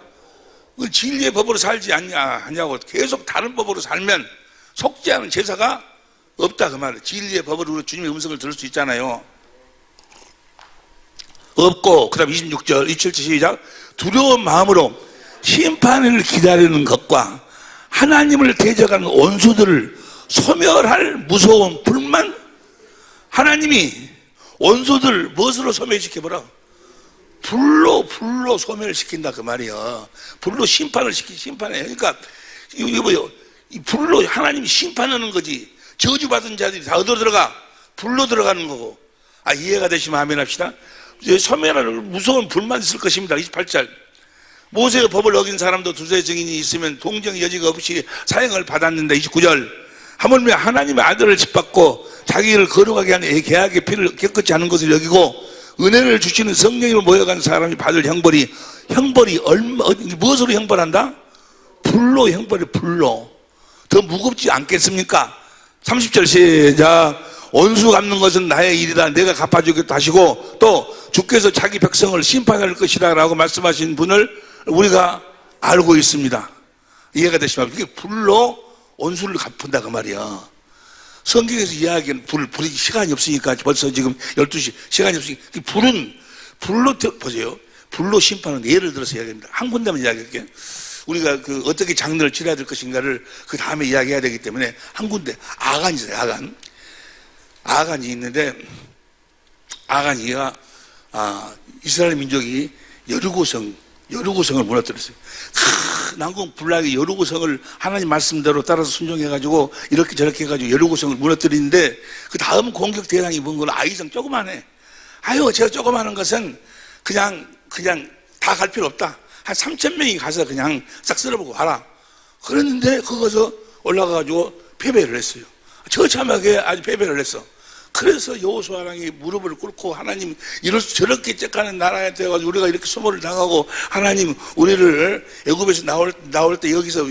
진리의 법으로 살지 않냐고 계속 다른 법으로 살면 속지 않은 제사가 없다 그 말이에요. 진리의 법으로 주님의 음성을 들을 수 있잖아요. 없고 그 다음 26절 27절 시작. 두려운 마음으로 심판을 기다리는 것과 하나님을 대적하는 원수들을 소멸할 무서운 불만. 하나님이 원수들 무엇으로 소멸시켜보라? 불로 소멸시킨다 그 말이야. 불로 심판을 심판해. 그러니까 이거 뭐요? 이 불로 하나님이 심판하는 거지. 저주받은 자들이 다 어디로 들어가? 불로 들어가는 거고. 이해가 되시면 아멘 합시다. 소멸하는 무서운 불만 있을 것입니다. 28절 모세의 법을 어긴 사람도 두세 증인이 있으면 동정 여지가 없이 사형을 받았는데 29절 하물며 하나님의 아들을 짓밟고 자기를 거룩하게 하는 계약의 피를 깨끗이 하는 것을 여기고 은혜를 주시는 성령으로 모여간 사람이 받을 형벌이 무엇으로 형벌한다? 불로 형벌이 불로. 더 무겁지 않겠습니까? 30절 시작. 원수 갚는 것은 나의 일이다. 내가 갚아주겠다 하시고 또 주께서 자기 백성을 심판할 것이다 라고 말씀하신 분을 우리가 알고 있습니다. 이해가 되시면 이게 불로 원수를 갚는다 그 말이야. 성경에서 이야기하는 불이 시간이 없으니까 벌써 지금 12시 시간이 없으니까 불로 보세요. 불로 심판은 예를 들어서 이야기합니다. 한 군데만 이야기할게요. 우리가 어떻게 장르를 치러야 될 것인가를 그 다음에 이야기해야 되기 때문에 한 군데 아간이 있어요. 아간이 있는데 아간이가 이스라엘 민족이 여리고성을 무너뜨렸어요. 난공 불락의 여리고성을 하나님 말씀대로 따라서 순종해가지고 이렇게 저렇게 해가지고 여리고성을 무너뜨리는데 그 다음 공격 대상이 뭔가 아이성 조그만해. 저 조그마한 것은 그냥 다 갈 필요 없다. 한 3,000명이 가서 그냥 싹 쓸어보고 와라. 그랬는데 거기서 올라가가지고 패배를 했어요. 처참하게 아주 패배를 했어. 그래서 여호수아 왕이 무릎을 꿇고 하나님 저렇게 째까는 나라에 돼가지고 우리가 이렇게 소모를 당하고 하나님 우리를 애굽에서 나올 때 여기서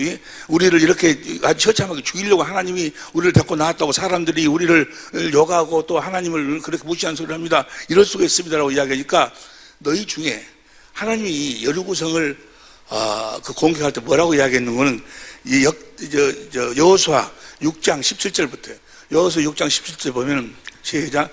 우리를 이렇게 아주 처참하게 죽이려고 하나님이 우리를 데리고 나왔다고 사람들이 우리를 욕하고 또 하나님을 그렇게 무시한 소리를 합니다. 이럴 수가 있습니다라고 이야기하니까 너희 중에 하나님이 여리고성을 공격할 때 뭐라고 이야기했는 거는 여호수아 6장 17절부터요. 여호수아 6장 17절 보면 시작.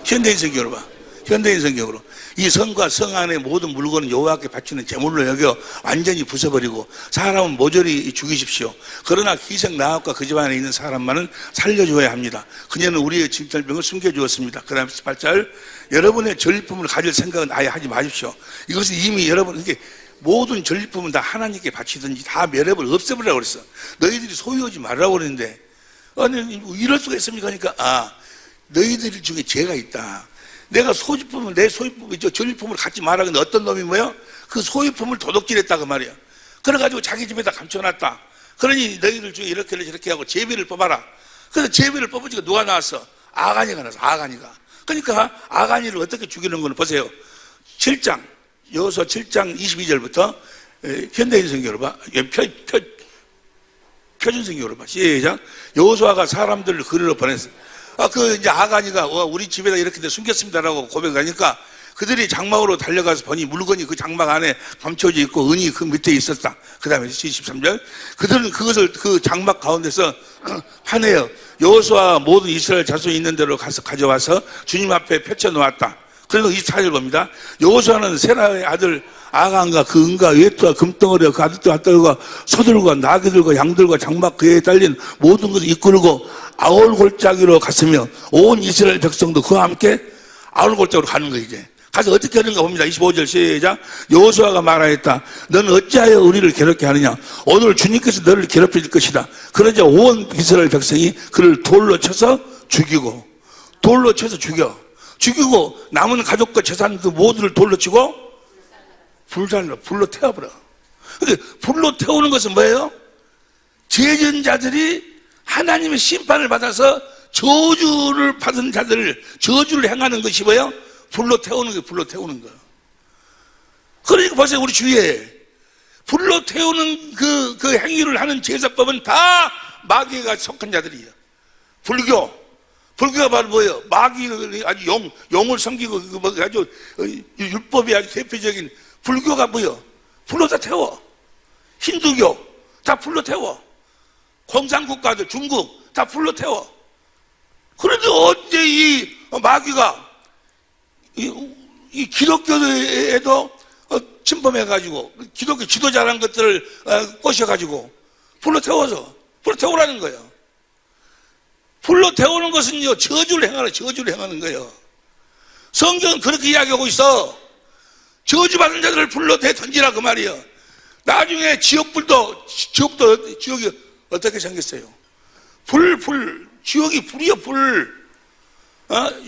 현대인 성경으로 봐. 현대인 성경으로 이 성과 성 안의 모든 물건은 여호와께 바치는 제물로 여겨 완전히 부숴버리고 사람은 모조리 죽이십시오. 그러나 희생 나합과 그 집 안에 있는 사람만은 살려주어야 합니다. 그녀는 우리의 진찰병을 숨겨주었습니다. 그 다음에 18절 여러분의 전리품을 가질 생각은 아예 하지 마십시오. 이것은 이미 여러분 이렇게 모든 전리품은 다 하나님께 바치든지 다 멸해버려 없애버리라고 그랬어. 너희들이 소유하지 말라고 그랬는데 아니 이럴 수가 있습니까? 그러니까 너희들 중에 죄가 있다. 내가 소유품을 내 소유품을 전리품을 갖지 마라. 근데 어떤 놈이 뭐야? 그 소유품을 도둑질했다 그 말이야. 그래가지고 자기 집에다 감춰놨다. 그러니 너희들 중에 이렇게 저렇게 하고 제비를 뽑아라. 그래서 제비를 뽑으니까 누가 나왔어? 아간이가 나왔어. 아간이가. 그러니까 아간이를 어떻게 죽이는 거는 보세요. 7장 여호수아 7장 22절부터 현대인 성경으로 봐. 표준 성경으로 봐. 시작. 여호수아가 사람들을 그리로 보냈어. 이제 아간이가 우리 집에다 이렇게 숨겼습니다라고 고백하니까 그들이 장막으로 달려가서 보니 물건이 그 장막 안에 감춰져 있고 은이 그 밑에 있었다. 그 다음에 23절. 그들은 그것을 그 장막 가운데서 파내어 여호수아 모든 이스라엘 자손이 있는 대로 가서 가져와서 주님 앞에 펼쳐 놓았다. 그래서 24절 봅니다. 여호수아는 세라의 아들 아간과 그 은과 외투와 금덩어리와 그 아들과 딸과 소들과 나귀들과 양들과 장막 그에 딸린 모든 것을 이끌고 아울골짜기로 갔으며 온 이스라엘 백성도 그와 함께 아울골짜기로 가는 거예요. 이제 가서 어떻게 하는가 봅니다. 25절 시작. 여호수아가 말하였다. 너는 어찌하여 우리를 괴롭게 하느냐? 오늘 주님께서 너를 괴롭힐 것이다. 그러자 온 이스라엘 백성이 그를 돌로 쳐서 죽이고 죽이고 남은 가족과 재산들 모두를 돌로 치고 불로 태워버려. 근데 불로 태우는 것은 뭐예요? 죄전자들이 하나님의 심판을 받아서 저주를 받은 자들을 저주를 행하는 것이 뭐예요? 불로 태우는 거예요. 그러니까 보세요. 우리 주위에 불로 태우는 그 행위를 하는 제사법은 다 마귀가 속한 자들이에요. 불교가 바로 뭐예요? 마귀 아주 영을 섬기고 아주 율법이 아주 대표적인 불교가 뭐예요? 불로 다 태워. 힌두교 다 불로 태워. 공산국가들 중국 다 불로 태워. 그런데 언제 이 마귀가 이 기독교에도 침범해가지고 기독교 지도자라는 것들을 꼬셔가지고 불로 태우라는 거예요. 불로 태우는 것은요 저주를 행하는 거예요. 성경은 그렇게 이야기하고 있어. 저주받은 자들을 불로 던지라 그 말이에요. 나중에 지옥이 어떻게 생겼어요? 지옥이 불이요, 불.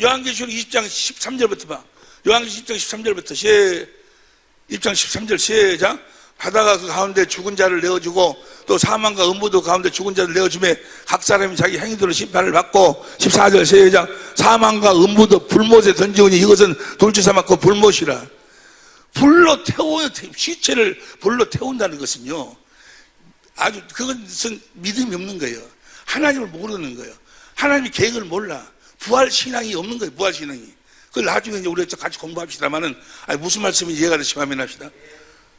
요한계시록 20장 13절부터 봐. 요한계시록 20장 13절부터 20장 13절 시작. 하다가 그 가운데 죽은 자를 내어주고 또 사망과 음부도 가운데 죽은 자를 내어주며 각 사람이 자기 행위대로 심판을 받고 14절 세장 사망과 음부도 불못에 던지오니 이것은 돌주사막고 불못이라. 불로 시체를 불로 태운다는 것은요 아주 그것은 믿음이 없는 거예요. 하나님을 모르는 거예요. 하나님의 계획을 몰라. 부활신앙이 없는 거예요. 부활신앙이. 그걸 나중에 이제 우리가 같이 공부합시다만은 무슨 말씀인지 이해가 되시면 하면 합시다.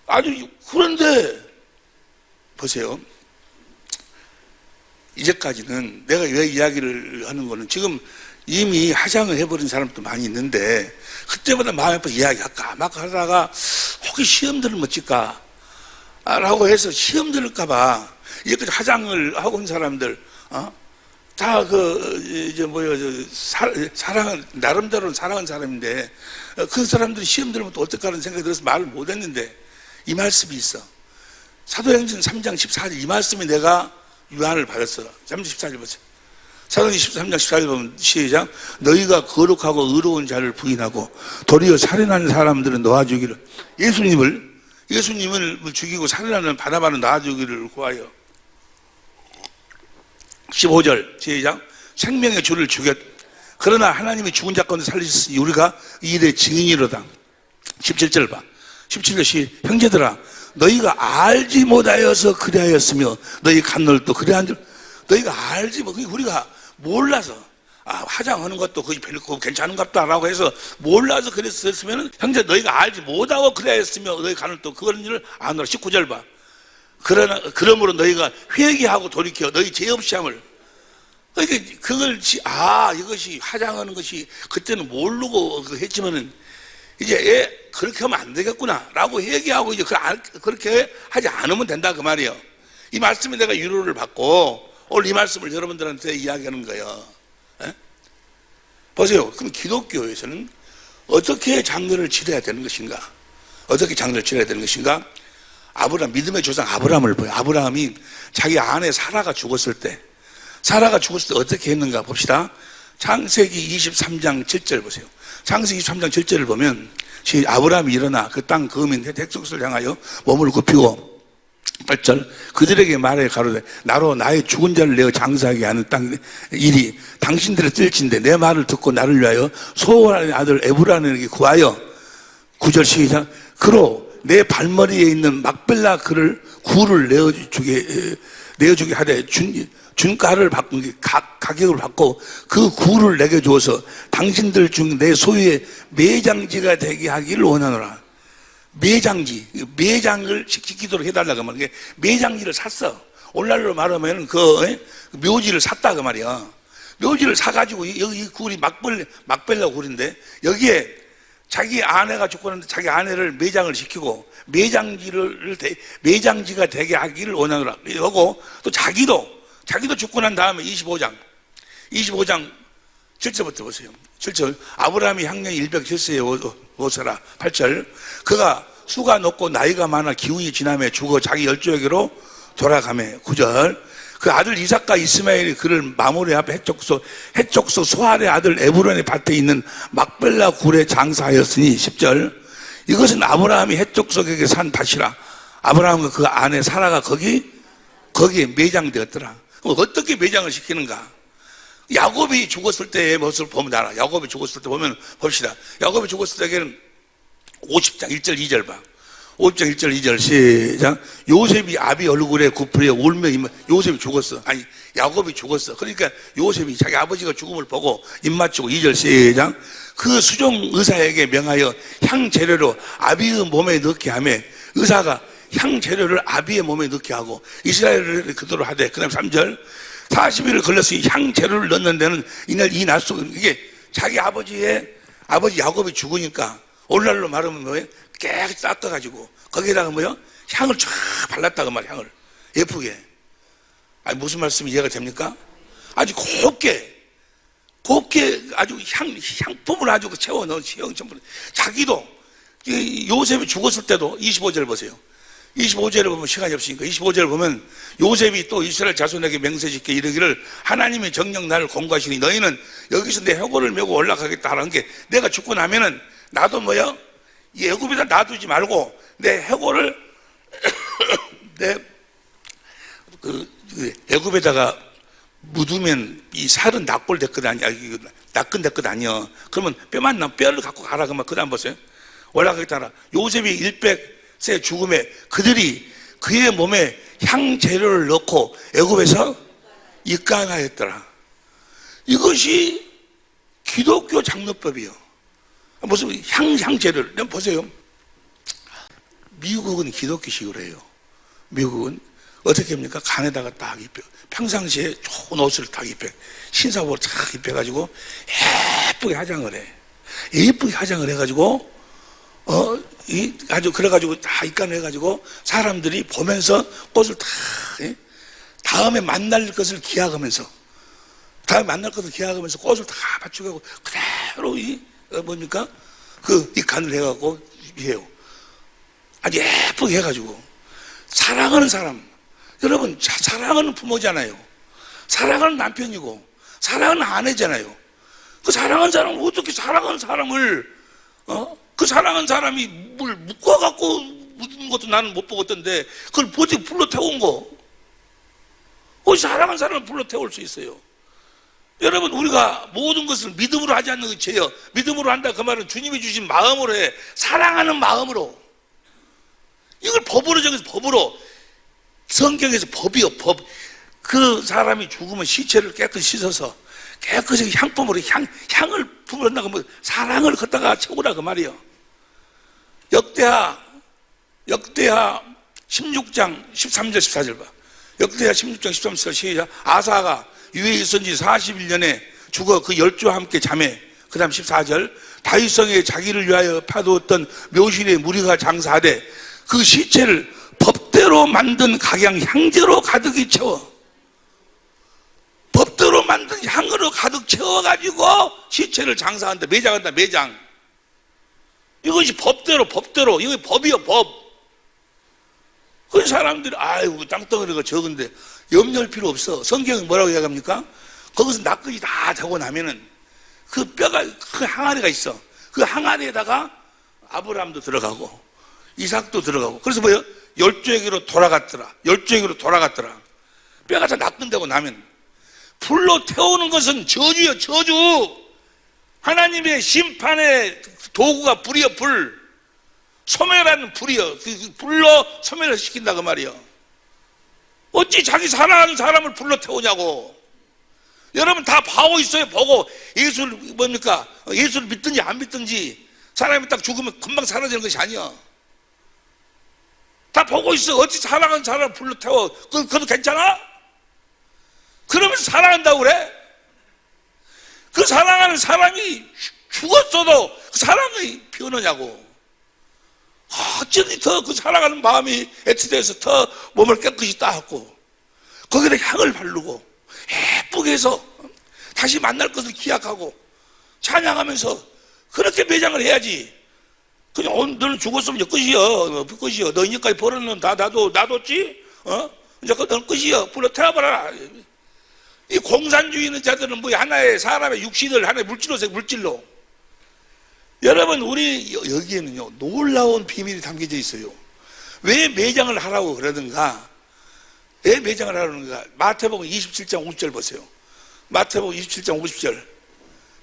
아주 그런데 보세요. 이제까지는 내가 왜 이야기를 하는 거는 지금 이미 하장을 해버린 사람도 많이 있는데 그때보다 마음이 아파 이야기할까 막 하다가 혹시 시험 들으면 어쩔까 라고 해서 시험 들을까봐 이제까지 하장을 하고 있는 사람들 다 사랑은 나름대로는 사랑하는 사람인데 그 사람들이 시험 들으면 또 어떨까 하는 생각이 들어서 말을 못했는데 이 말씀이 있어. 사도행전 3장 14절 이 말씀이 내가 유한을 받았어. 3장 14절 보세요. 사도행전 3장 14절 보면 시작. 너희가 거룩하고 의로운 자를 부인하고 도리어 살인하는 사람들은 놓아주기를. 예수님을 죽이고 살인하는 바나바는 놔주기를 구하여. 15절 시작. 생명의 주를 죽였. 그러나 하나님이 죽은 자 가운데 살리셨으니 우리가 이 일의 증인이로다. 17절 봐. 17절 형제들아 너희가 알지 못하여서 그리하였으며 너희 간널도 그리한 줄 너희가 알지 못 우리가 몰라서 화장하는 것도 거의 별거 괜찮은갑다 라고 해서 몰라서 그랬으면 형제 너희가 알지 못하고 그리하였으며 너희 간널도 그런 일을 아노라. 19절 봐. 그러므로 너희가 회개하고 돌이켜 너희 죄 없이 함을. 그러니까 그걸 이것이 화장하는 것이 그때는 모르고 했지만은 이제 그렇게 하면 안 되겠구나 라고 회개하고 이제 그렇게 하지 않으면 된다 그 말이에요. 이 말씀에 내가 위로를 받고 오늘 이 말씀을 여러분들한테 이야기하는 거예요. 보세요. 그럼 기독교에서는 어떻게 장례를 치러야 되는 것인가? 어떻게 장례를 치러야 되는 것인가? 믿음의 조상 아브라함을 보여. 아브라함이 자기 아내 사라가 죽었을 때 어떻게 했는가 봅시다. 창세기 23장 7절 보세요. 창세기 23장 7절을 보면 아브라함이 일어나 그 땅 거민 헷족속을 향하여 몸을 굽히고 8절 그들에게 말해 가로되 나로 나의 죽은 자를 내어 장사하게 하는 땅 일이 당신들의 뜰진데 내 말을 듣고 나를 위하여 소원하는 아들 에브라임에게 구하여 9절 시작 그로 내 발머리에 있는 막벨라 그를 구를 내어주게 하되 준가를 받고 가격을 받고 그 구를 내게 주어서 당신들 중 내 소유의 매장지가 되게 하기를 원하노라. 매장을 지키도록 해달라고 말이야. 매장지를 샀어. 오늘날로 말하면 그 묘지를 샀다 그 말이야. 묘지를 사가지고 여기 굴이 막벨라 굴인데 여기에 자기 아내가 죽고 났는데 자기 아내를 매장을 시키고 매장지가 되게 하기를 원하노라. 하고 또 자기도 죽고 난 다음에 25장 7절부터 보세요. 7절 아브라함이 향년 107세에 오서라. 8절 그가 수가 높고 나이가 많아 기운이 지나며 죽어 자기 열조에게로 돌아가매. 9절 그 아들 이삭과 이스마엘이 그를 마모레 앞 해족소 소알의 아들 에브론의 밭에 있는 막벨라 굴에 장사하였으니. 10절 이것은 아브라함이 해족속에게 산 밭이라. 아브라함과 그 아내 사라가 거기에 매장되었더라. 그럼 어떻게 매장을 시키는가? 야곱이 죽었을 때의 모습을 보면 알아. 야곱이 죽었을 때 보면 봅시다. 야곱이 죽었을 때에는 50장 1절 2절 봐. 50장 1절 2절 시작. 요셉이 아비 얼굴에 굽으려 울며 요셉이 죽었어. 아니 야곱이 죽었어. 그러니까 요셉이 자기 아버지가 죽음을 보고 입 맞추고 2절 시작. 그 수종 의사에게 명하여 향재료로 아비의 몸에 넣게 하며 의사가 향재료를 아비의 몸에 넣게 하고 이스라엘을 그대로 하되. 그 다음 3절 40일을 걸렸으니 향재료를 넣는 데는 이날 이 낮 속에 이게 자기 아버지 야곱이 죽으니까 오늘날로 말하면 뭐예요? 깨끗이 닦아가지고 거기에다가 뭐요? 향을 쫙 발랐다고 말이야. 향을 예쁘게. 아니 무슨 말씀이 이해가 됩니까? 아주 곱게 아주 향품을 아주 채워 넣은 전부. 자기도 요셉이 죽었을 때도 25절 보세요. 25절을 보면 시간이 없으니까 25절을 보면 요셉이 또 이스라엘 자손에게 맹세짓게 이르기를 하나님의 정령 나를 공고하시니 너희는 여기서 내 해골을 메고 올라가겠다 하는 게 내가 죽고 나면은 나도 뭐야? 이 애굽에다 놔두지 말고 내 해골을 근데 그 애굽에다가 묻으면 이 살은 납골 됐거든 아니야? 납근 됐거든 아니야? 그러면 뼈만 남 뼈를 갖고 가라 그러면 그다음 보세요. 올라가겠다라. 요셉이 100세 죽음에 그들이 그의 몸에 향재료를 넣고 애굽에서 입간하였더라. 이것이 기독교 장로법이요. 무슨 향재료를 보세요. 미국은 기독교식으로 해요. 미국은 어떻게 합니까? 간에다가 딱 입혀. 평상시에 좋은 옷을 딱 입혀. 신사복을 딱 입혀가지고 예쁘게 화장을 해. 예쁘게 화장을 해가지고 아주 그래가지고 다 입간을 해가지고 사람들이 보면서 꽃을 다 다음에 만날 것을 기약하면서 꽃을 다 맞추고 그대로 뭡니까? 그 입간을 해갖고 해요. 아주 예쁘게 해가지고 사랑하는 사람, 여러분 사랑하는 부모잖아요. 사랑하는 남편이고 사랑하는 아내잖아요. 그 사랑하는 사람을 어떻게 사랑하는 사람을 그 사랑하는 사람이 물 묶어갖고 묻는 것도 나는 못 보겠던데 그걸 어떻게 불러 태운 거? 어디 사랑하는 사람을 불러 태울 수 있어요? 여러분 우리가 모든 것을 믿음으로 하지 않는 게 죄요. 믿음으로 한다 그 말은 주님이 주신 마음으로 해. 사랑하는 마음으로. 이걸 법으로 정해서 법으로. 성경에서 법이요 법. 그 사람이 죽으면 시체를 깨끗이 씻어서 깨끗이 향품으로 향을 부른다고 뭐 사랑을 걷다가 채우라 그 말이요. 역대하 16장 13절 14절 봐. 역대하 16장 13절 14절 시작. 아사가 유에 있은 지 41년에 죽어 그 열조와 함께 자매. 그 다음 14절 다윗성에 자기를 위하여 파두었던 묘실에 무리가 장사하되 그 시체를 법대로 만든 각양 향재로 가득히 채워. 법대로 만든 향으로 가득 채워가지고 시체를 장사한다. 매장한다. 매장. 이것이 법대로 이거 법이요 법. 그 사람들이 아이고 땅덩어리가 적은데 염려할 필요 없어. 성경은 뭐라고 이야기합니까? 거기서 납근이 다 되고 나면은 그 뼈가 그 항아리가 있어. 그 항아리에다가 아브라함도 들어가고 이삭도 들어가고 그래서 뭐예요? 열조에게로 돌아갔더라. 뼈가 다 납근되고 나면 불로 태우는 것은 저주요 저주. 하나님의 심판의 도구가 불이요 불. 소멸하는 불이요. 그 불로 소멸을 시킨다 그 말이요. 어찌 자기 사랑하는 사람을 불로 태우냐고. 여러분 다 보고 있어요. 보고 예수를 뭡니까? 예수를 믿든지 안 믿든지 사람이 딱 죽으면 금방 사라지는 것이 아니야. 다 보고 있어. 어찌 사랑하는 사람을 불로 태워. 그것도 괜찮아? 그러면서 사랑한다고 그래? 그 사랑하는 사람이 죽었어도 그 사랑이 변하냐고. 어쩐지 더 그 사랑하는 마음이 애투돼서 더 몸을 깨끗이 닦고 거기다 향을 바르고 예쁘게 해서 다시 만날 것을 기약하고 찬양하면서 그렇게 매장을 해야지. 그냥 너는 죽었으면 이제 끝이여. 너 이제까지 벌었는 다 놔뒀지? 이제 너는 끝이여. 불러 태워버려라. 이 공산주의 있는 자들은 뭐 하나의 사람의 육신을 하나의 물질로. 여러분 우리 여기에는요 놀라운 비밀이 담겨져 있어요. 왜 매장을 하라고 그러는가? 왜 매장을 하라는가? 마태복음 27장 50절 보세요. 마태복음 27장 50절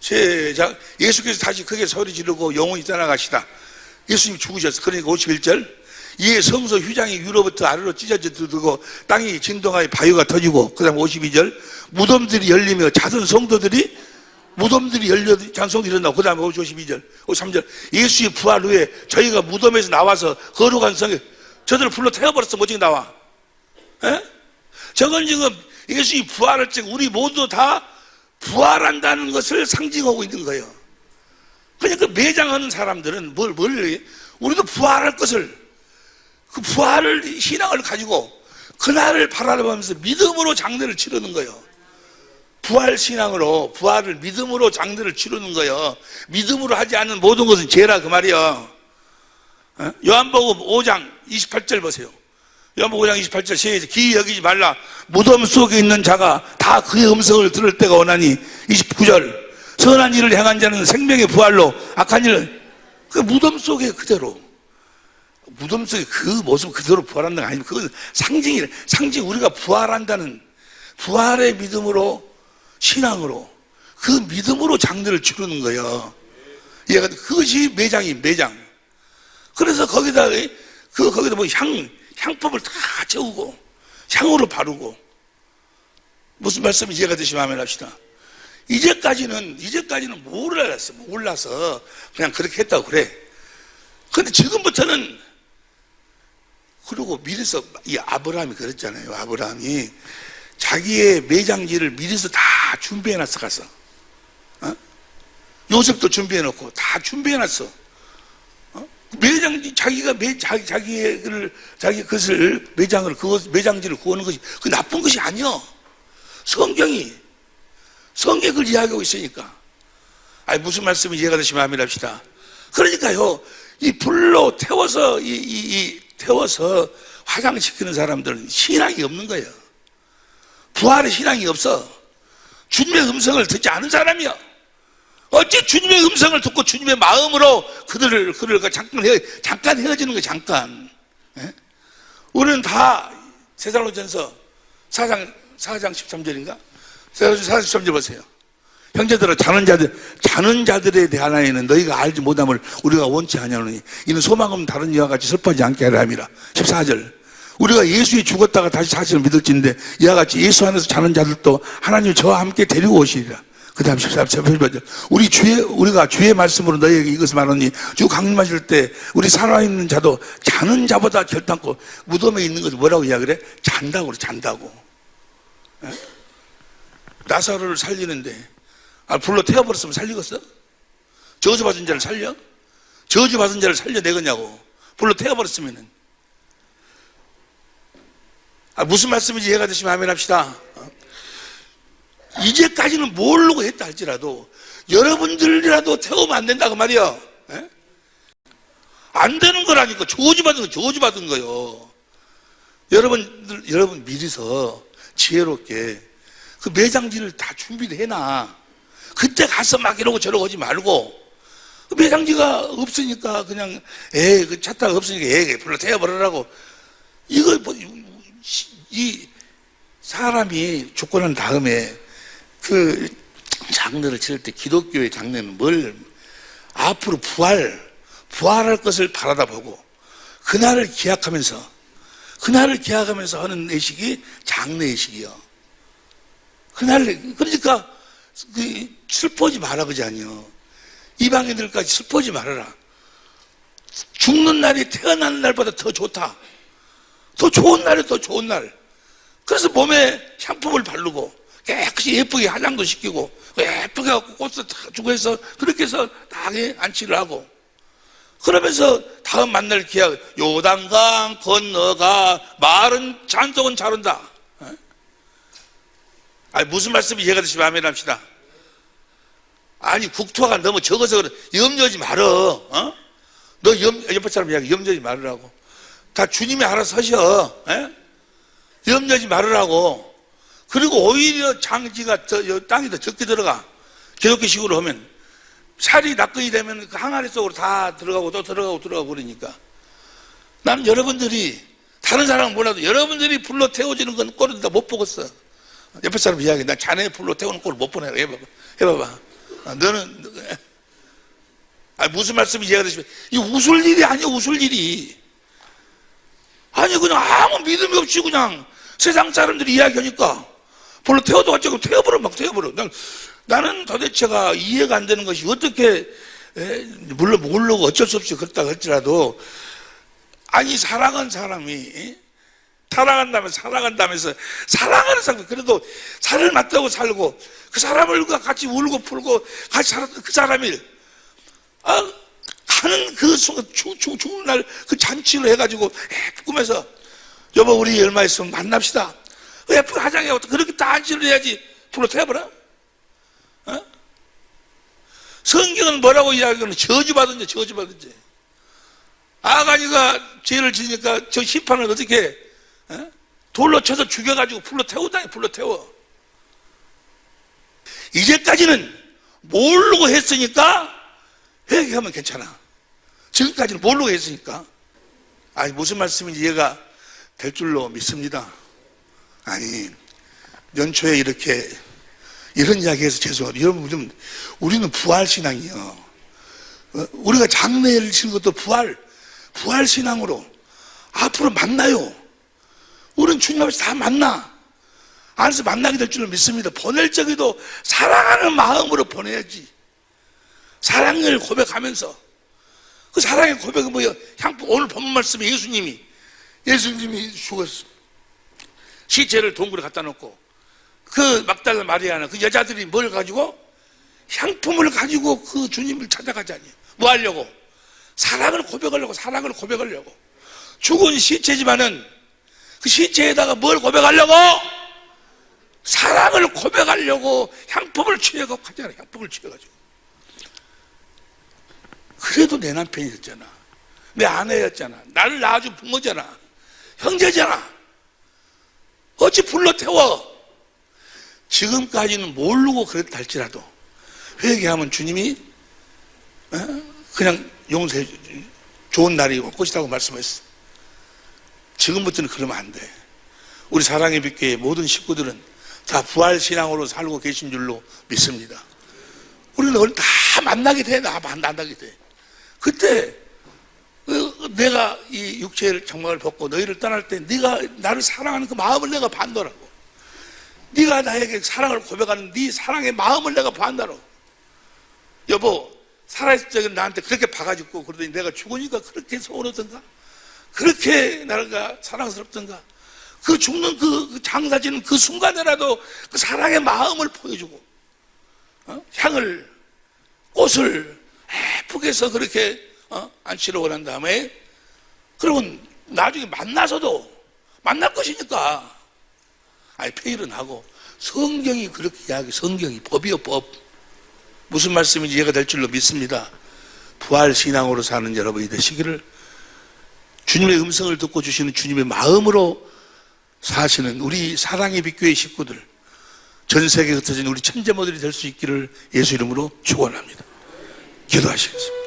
시작. 예수께서 다시 크게 소리 지르고 영원히 떠나가시다. 예수님이 죽으셨어. 그러니까 51절 이에 성소 휘장이 위로부터 아래로 찢어져 들고 땅이 진동하여 바위가 터지고 그 다음 52절 무덤들이 열리며 자던 성도들이 무덤들이 열려 장성이 일어나고 그 다음에 52절 53절 예수의 부활 후에 저희가 무덤에서 나와서 거룩한 성에 저들을 불러 태워버렸어. 뭐지 나와? 에? 저건 지금 예수의 부활할 때 우리 모두 다 부활한다는 것을 상징하고 있는 거예요. 그러니까 매장하는 사람들은 우리도 부활할 것을 그 부활을 신앙을 가지고 그날을 바라보면서 믿음으로 장례를 치르는 거예요. 부활 신앙으로 부활을 믿음으로 장례를 치르는 거예요. 믿음으로 하지 않는 모든 것은 죄라 그 말이에요. 요한복음 5장 28절 보세요. 요한복음 5장 28절 시작. 기이 여기지 말라. 무덤 속에 있는 자가 다 그의 음성을 들을 때가 오나니 29절 선한 일을 행한 자는 생명의 부활로 악한 일은 그 무덤 속에 그대로 무덤 속에 그 모습 그대로 부활한다는 거 아니면 그건 상징 우리가 부활한다는 부활의 믿음으로 신앙으로 그 믿음으로 장례를 치르는 거예요. 얘가 그것이 매장. 그래서 거기다 뭐 향법을 다 채우고 향으로 바르고 무슨 말씀인지 이해가 되시면 아멘 합시다. 이제까지는 몰라서 그냥 그렇게 했다고 그래. 근데 지금부터는 그리고 미리서 이 아브라함이 그랬잖아요. 아브라함이 자기의 매장지를 미리서 다 준비해놨어 가서. 요셉도 준비해놓고 다 준비해놨어. 매장지 자기 것을 매장지를 구하는 것이 그 나쁜 것이 아니요. 성경이 그걸 이야기하고 있으니까. 아니 무슨 말씀이 이해가 되시면 아멘 합시다. 그러니까요, 이 불로 태워서 태워서 화장시키는 사람들은 신앙이 없는 거예요. 부활의 신앙이 없어. 주님의 음성을 듣지 않은 사람이야. 어찌 주님의 음성을 듣고 주님의 마음으로 그들을 잠깐 헤어지는 거예요. 잠깐. 예? 우리는 다 데살로니가전서 4장 13절인가? 4장 13절 보세요. 형제들아, 자는 자들에 대하여는 너희가 알지 못함을 우리가 원치 아니하노니 이는 소망 없는 다른 이와 같이 슬퍼하지 않게 하려 함이라. 14절. 우리가 예수에 죽었다가 다시 사실을 믿을진데 이와 같이 예수 안에서 자는 자들도 하나님이 저와 함께 데리고 오시리라. 그 다음 14절. 우리가 주의 말씀으로 너희에게 이것을 말하니 주 강림하실 때 우리 살아있는 자도 자는 자보다 결단코 무덤에 있는 것을 뭐라고 이야기를 해? 잔다고 그래. 잔다고. 예? 나사로를 살리는데 불로 태워버렸으면 살리겠어? 저주받은 자를 살려? 저주받은 자를 살려내겠냐고. 불로 태워버렸으면은. 무슨 말씀인지 이해가 되시면 아멘 합시다. 이제까지는 모르고 했다 할지라도 여러분들이라도 태우면 안 된다고 말이야. 에? 안 되는 거라니까. 저주받은 거요. 여러분 미리서 지혜롭게 그 매장지를 다 준비를 해놔. 그때 가서 막 이러고 저러고 하지 말고, 그 매장지가 없으니까 그냥 그 차타가 없으니까 불러 태워버리라고. 이거 이 사람이 죽고 난 다음에 그 장례를 치를 때 기독교의 장례는 앞으로 부활할 것을 바라다 보고 그날을 기약하면서 하는 의식이 장례의식이요. 그러니까 슬퍼하지 마라 그지 아니요. 이방인들까지 슬퍼하지 말아라. 죽는 날이 태어나는 날보다 더 좋다. 더 좋은 날에 더 좋은 날. 그래서 몸에 향품을 바르고 깨끗이 예쁘게 화장도 시키고 예쁘게 갖고 꽃도 다 주고 해서 그렇게 해서 다 안치를 하고, 그러면서 다음 만날 기약 요단강 건너가 말은 잔속은 잘 온다. 아니 무슨 말씀이 이해가 되시면 아멘 합시다. 아니 국토가 너무 적어서 그래. 염려하지 말어. 너 옆에 사람 이야기 염려하지 말으라고. 다 주님이 알아서 하셔. 염려하지 말으라고. 그리고 오히려 장지가 땅이 더 적게 들어가. 기독교식으로 하면 살이 낙근이 되면 그 항아리 속으로 다 들어가고 또 들어가고 그러니까. 난 여러분들이, 다른 사람은 몰라도 여러분들이 불로 태워지는 건 꼴은 다 못 보겠어. 옆에 사람 이야기, 나 자네 불로 태우는 꼴을 못 보내라. 해봐봐. 너는 무슨 말씀이 이해가 되시면, 이 웃을 일이 아니야. 웃을 일이 아니, 그냥 아무 믿음이 없이 그냥 세상 사람들이 이야기하니까 불로 태워도 어쩌고 막 태워버려. 나는 도대체가 이해가 안 되는 것이 어떻게, 물론 모르고 어쩔 수 없이 그렇다 할지라도, 아니 사랑한 사람이 살아간다면서 사랑하는 사람, 그래도 살을 맞다고 살고 그 사람을 같이 울고 풀고 같이 살았던 그 사람이 가는 그 순간 죽는 날 그 잔치를 해가지고 꿈에서 여보 우리 얼마 있으면 만납시다. 예쁘게 화장해고 그렇게 다 잔치를 해야지 불로 태워버려? 성경은 뭐라고 이야기하는? 저주받은 죄. 아가니가 죄를 지니까 저 심판을 어떻게 해? 돌로 쳐서 죽여가지고 불로 태우다니. 불로 태워. 이제까지는 모르고 했으니까 회개하면 괜찮아. 지금까지는 모르고 했으니까. 아니, 무슨 말씀인지 이해가 될 줄로 믿습니다. 아니, 연초에 이렇게 이런 이야기해서 죄송합니다. 여러분, 우리는 부활신앙이요. 우리가 장례를 치는 것도 부활신앙으로 앞으로 만나요. 우리는 주님 앞에서 다 만나. 안에서 만나게 될 줄로 믿습니다. 보낼 적에도 사랑하는 마음으로 보내야지. 사랑을 고백하면서. 그 사랑의 고백은 뭐예요? 향품. 오늘 본문 말씀에 예수님이 죽었어. 시체를 동굴에 갖다 놓고 그 막달라 마리아나 그 여자들이 뭘 가지고? 향품을 가지고 그 주님을 찾아가자니. 뭐 하려고? 사랑을 고백하려고. 죽은 시체지만은 그 시체에다가 뭘 고백하려고? 사랑을 고백하려고 향품을 취해가지고 가잖아. 향품을 취해가지고. 그래도 내 남편이었잖아. 내 아내였잖아. 나를 낳아준 부모잖아. 형제잖아. 어찌 불러 태워? 지금까지는 모르고 그랬다 할지라도 회개하면 주님이 그냥 용서해 좋은 날이 올 것이라고 말씀했어. 지금부터는 그러면 안 돼. 우리 사랑의 빛교회 모든 식구들은 다 부활신앙으로 살고 계신 줄로 믿습니다. 우리는 오늘 다 만나게 돼. 만나게 돼. 그때 내가 이 육체를 장막을 벗고 너희를 떠날 때 네가 나를 사랑하는 그 마음을 내가 반도라고. 네가 나에게 사랑을 고백하는 네 사랑의 마음을 내가 반다라고. 여보, 살아있을 적에 나한테 그렇게 박아주고 그러더니 내가 죽으니까 그렇게 서운하던가? 그렇게 나가 사랑스럽던가? 그 죽는 그 장사지는 그 순간에라도 그 사랑의 마음을 보여주고 향을, 꽃을 예쁘게 해서 그렇게 안치러 오란 다음에 그러면 나중에 만나서도 만날 것이니까 페일은 하고. 성경이 그렇게 이야기, 성경이 법이요, 법. 무슨 말씀인지 이해가 될 줄로 믿습니다. 부활신앙으로 사는 여러분이 되시기를, 주님의 음성을 듣고 주시는 주님의 마음으로 사시는 우리 사랑의 빛교회 식구들, 전 세계에 흩어진 우리 천재모들이 될 수 있기를 예수 이름으로 축원합니다. 기도하시겠습니다.